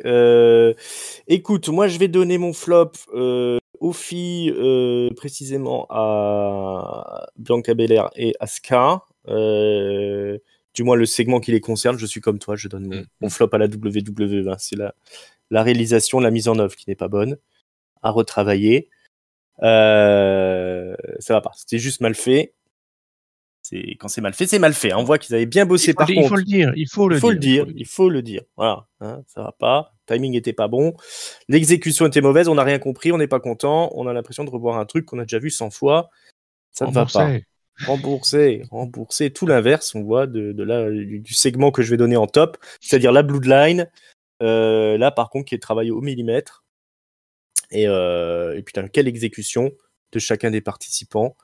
Écoute, moi je vais donner mon flop aux filles, précisément à Bianca Belair et Asuka. Du moins le segment qui les concerne, je suis comme toi, je donne mon flop à la WWE. Hein. C'est la réalisation, la mise en œuvre qui n'est pas bonne, à retravailler. Ça va pas, c'était juste mal fait. Quand c'est mal fait, c'est mal fait. Hein. On voit qu'ils avaient bien bossé par Il faut contre. le dire, il faut le dire. Voilà, hein, ça va pas. Le timing était pas bon. L'exécution était mauvaise. On n'a rien compris. On n'est pas content. On a l'impression de revoir un truc qu'on a déjà vu 100 fois. Ça ne va pas. Rembourser. Tout l'inverse. On voit du segment que je vais donner en top, c'est-à-dire la Bloodline. Là, par contre, qui est travaillé au millimètre. Et putain, quelle exécution de chacun des participants.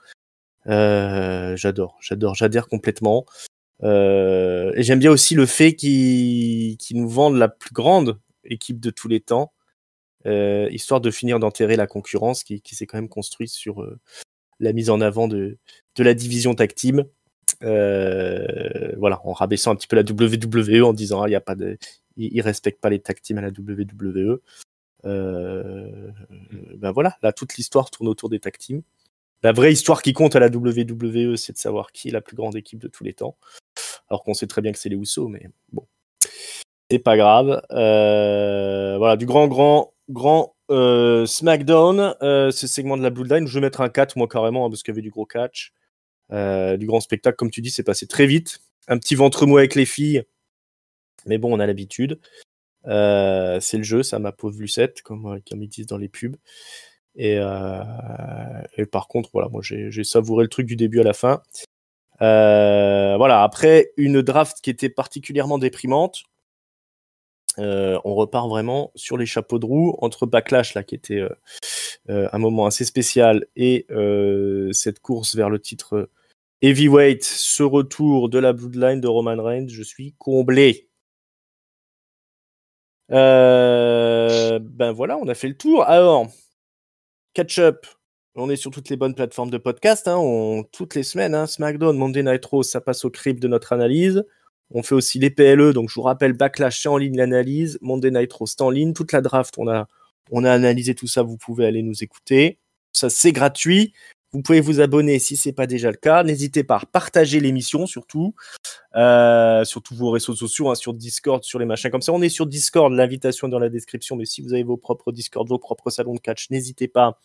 J'adhère complètement. Et j'aime bien aussi le fait qu'ils nous vendent la plus grande équipe de tous les temps, histoire de finir d'enterrer la concurrence qui s'est quand même construite sur la mise en avant de la division tag team. Voilà, en rabaissant un petit peu la WWE en disant il y a pas de, ils respectent pas les tag teams à la WWE. Ben voilà, là toute l'histoire tourne autour des tag teams. La vraie histoire qui compte à la WWE, c'est de savoir qui est la plus grande équipe de tous les temps. Alors qu'on sait très bien que c'est les Usos, mais bon, c'est pas grave. Voilà, du grand SmackDown, ce segment de la Bloodline, je vais mettre un 4, moi carrément, hein, parce qu'il y avait du gros catch, du grand spectacle, comme tu dis, c'est passé très vite. Un petit ventre mou avec les filles, mais bon, on a l'habitude. C'est le jeu, ça, ma pauvre Lucette, comme ils disent dans les pubs. Et par contre, voilà, moi j'ai savouré le truc du début à la fin. Voilà, après une draft qui était particulièrement déprimante, on repart vraiment sur les chapeaux de roue entre Backlash là qui était un moment assez spécial et cette course vers le titre Heavyweight, ce retour de la Bloodline de Roman Reigns, je suis comblé. Ben voilà, on a fait le tour. Alors, catch-up. On est sur toutes les bonnes plateformes de podcast, hein, toutes les semaines, hein, SmackDown, Monday Night Raw, ça passe au crible de notre analyse. On fait aussi les PLE, donc je vous rappelle, Backlash, c'est en ligne l'analyse, Monday Night Raw, c'est en ligne, toute la draft, on a analysé tout ça, vous pouvez aller nous écouter. Ça, c'est gratuit. Vous pouvez vous abonner si c'est pas déjà le cas. N'hésitez pas à partager l'émission, surtout. Sur tous vos réseaux sociaux, hein, sur Discord, sur les machins comme ça. On est sur Discord, l'invitation est dans la description, mais si vous avez vos propres Discord, vos propres salons de catch, n'hésitez pas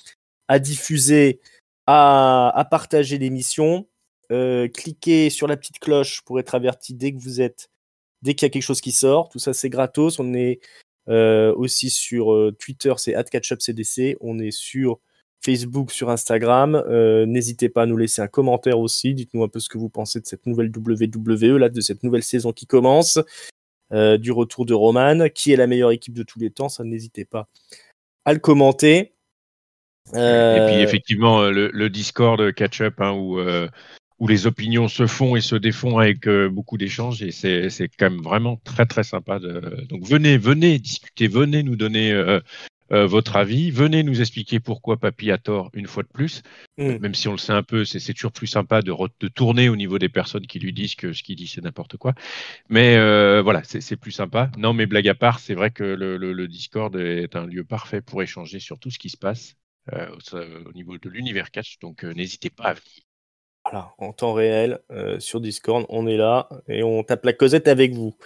à diffuser, à partager l'émission. Cliquez sur la petite cloche pour être averti dès qu'il y a quelque chose qui sort. Tout ça, c'est gratos. On est aussi sur Twitter, c'est @catchupcdc. On est sur Facebook, sur Instagram. N'hésitez pas à nous laisser un commentaire aussi. Dites-nous un peu ce que vous pensez de cette nouvelle WWE, là, de cette nouvelle saison qui commence, du retour de Roman. Qui est la meilleure équipe de tous les temps? Ça, n'hésitez pas à le commenter. Et puis effectivement, le Discord catch-up où les opinions se font et se défont avec beaucoup d'échanges et c'est quand même vraiment très très sympa. Donc venez discuter, venez nous donner votre avis, venez nous expliquer pourquoi Papy a tort une fois de plus. Même si on le sait un peu, c'est toujours plus sympa de tourner au niveau des personnes qui lui disent que ce qu'il dit c'est n'importe quoi. Mais voilà, c'est plus sympa. Non, mais blague à part, c'est vrai que le Discord est un lieu parfait pour échanger sur tout ce qui se passe au niveau de l'univers catch. Donc n'hésitez pas à venir. Voilà, en temps réel, sur Discord, on est là et on tape la causette avec vous.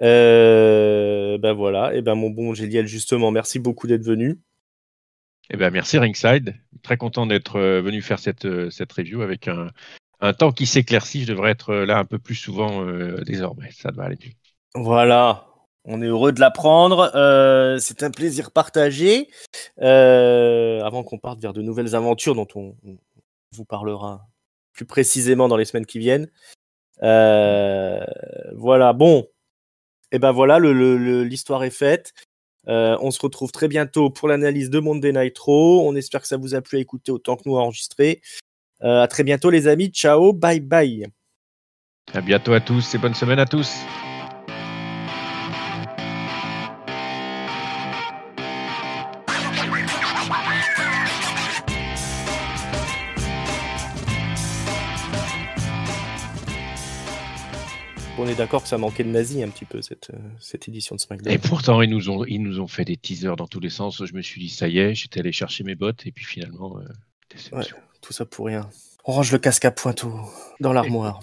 Ben voilà, et ben mon bon Géliel, justement, merci beaucoup d'être venu. Eh ben, merci Ringside. Très content d'être venu faire cette review avec un temps qui s'éclaircit. Je devrais être là un peu plus souvent désormais. Ça devrait aller mieux. Voilà, on est heureux de l'apprendre. C'est un plaisir partagé. Avant qu'on parte vers de nouvelles aventures dont on vous parlera plus précisément dans les semaines qui viennent. Voilà, bon. Et ben voilà, l'histoire est faite. On se retrouve très bientôt pour l'analyse de Monday Nitro. On espère que ça vous a plu à écouter autant que nous à enregistrer. À très bientôt les amis. Ciao, bye bye. À bientôt à tous et bonne semaine à tous. On est d'accord que ça manquait de nazi un petit peu cette édition de SmackDown. Et pourtant ils nous ont fait des teasers dans tous les sens. Je me suis dit ça y est, j'étais allé chercher mes bottes et puis finalement ouais, tout ça pour rien. On range le casque à pointe dans l'armoire.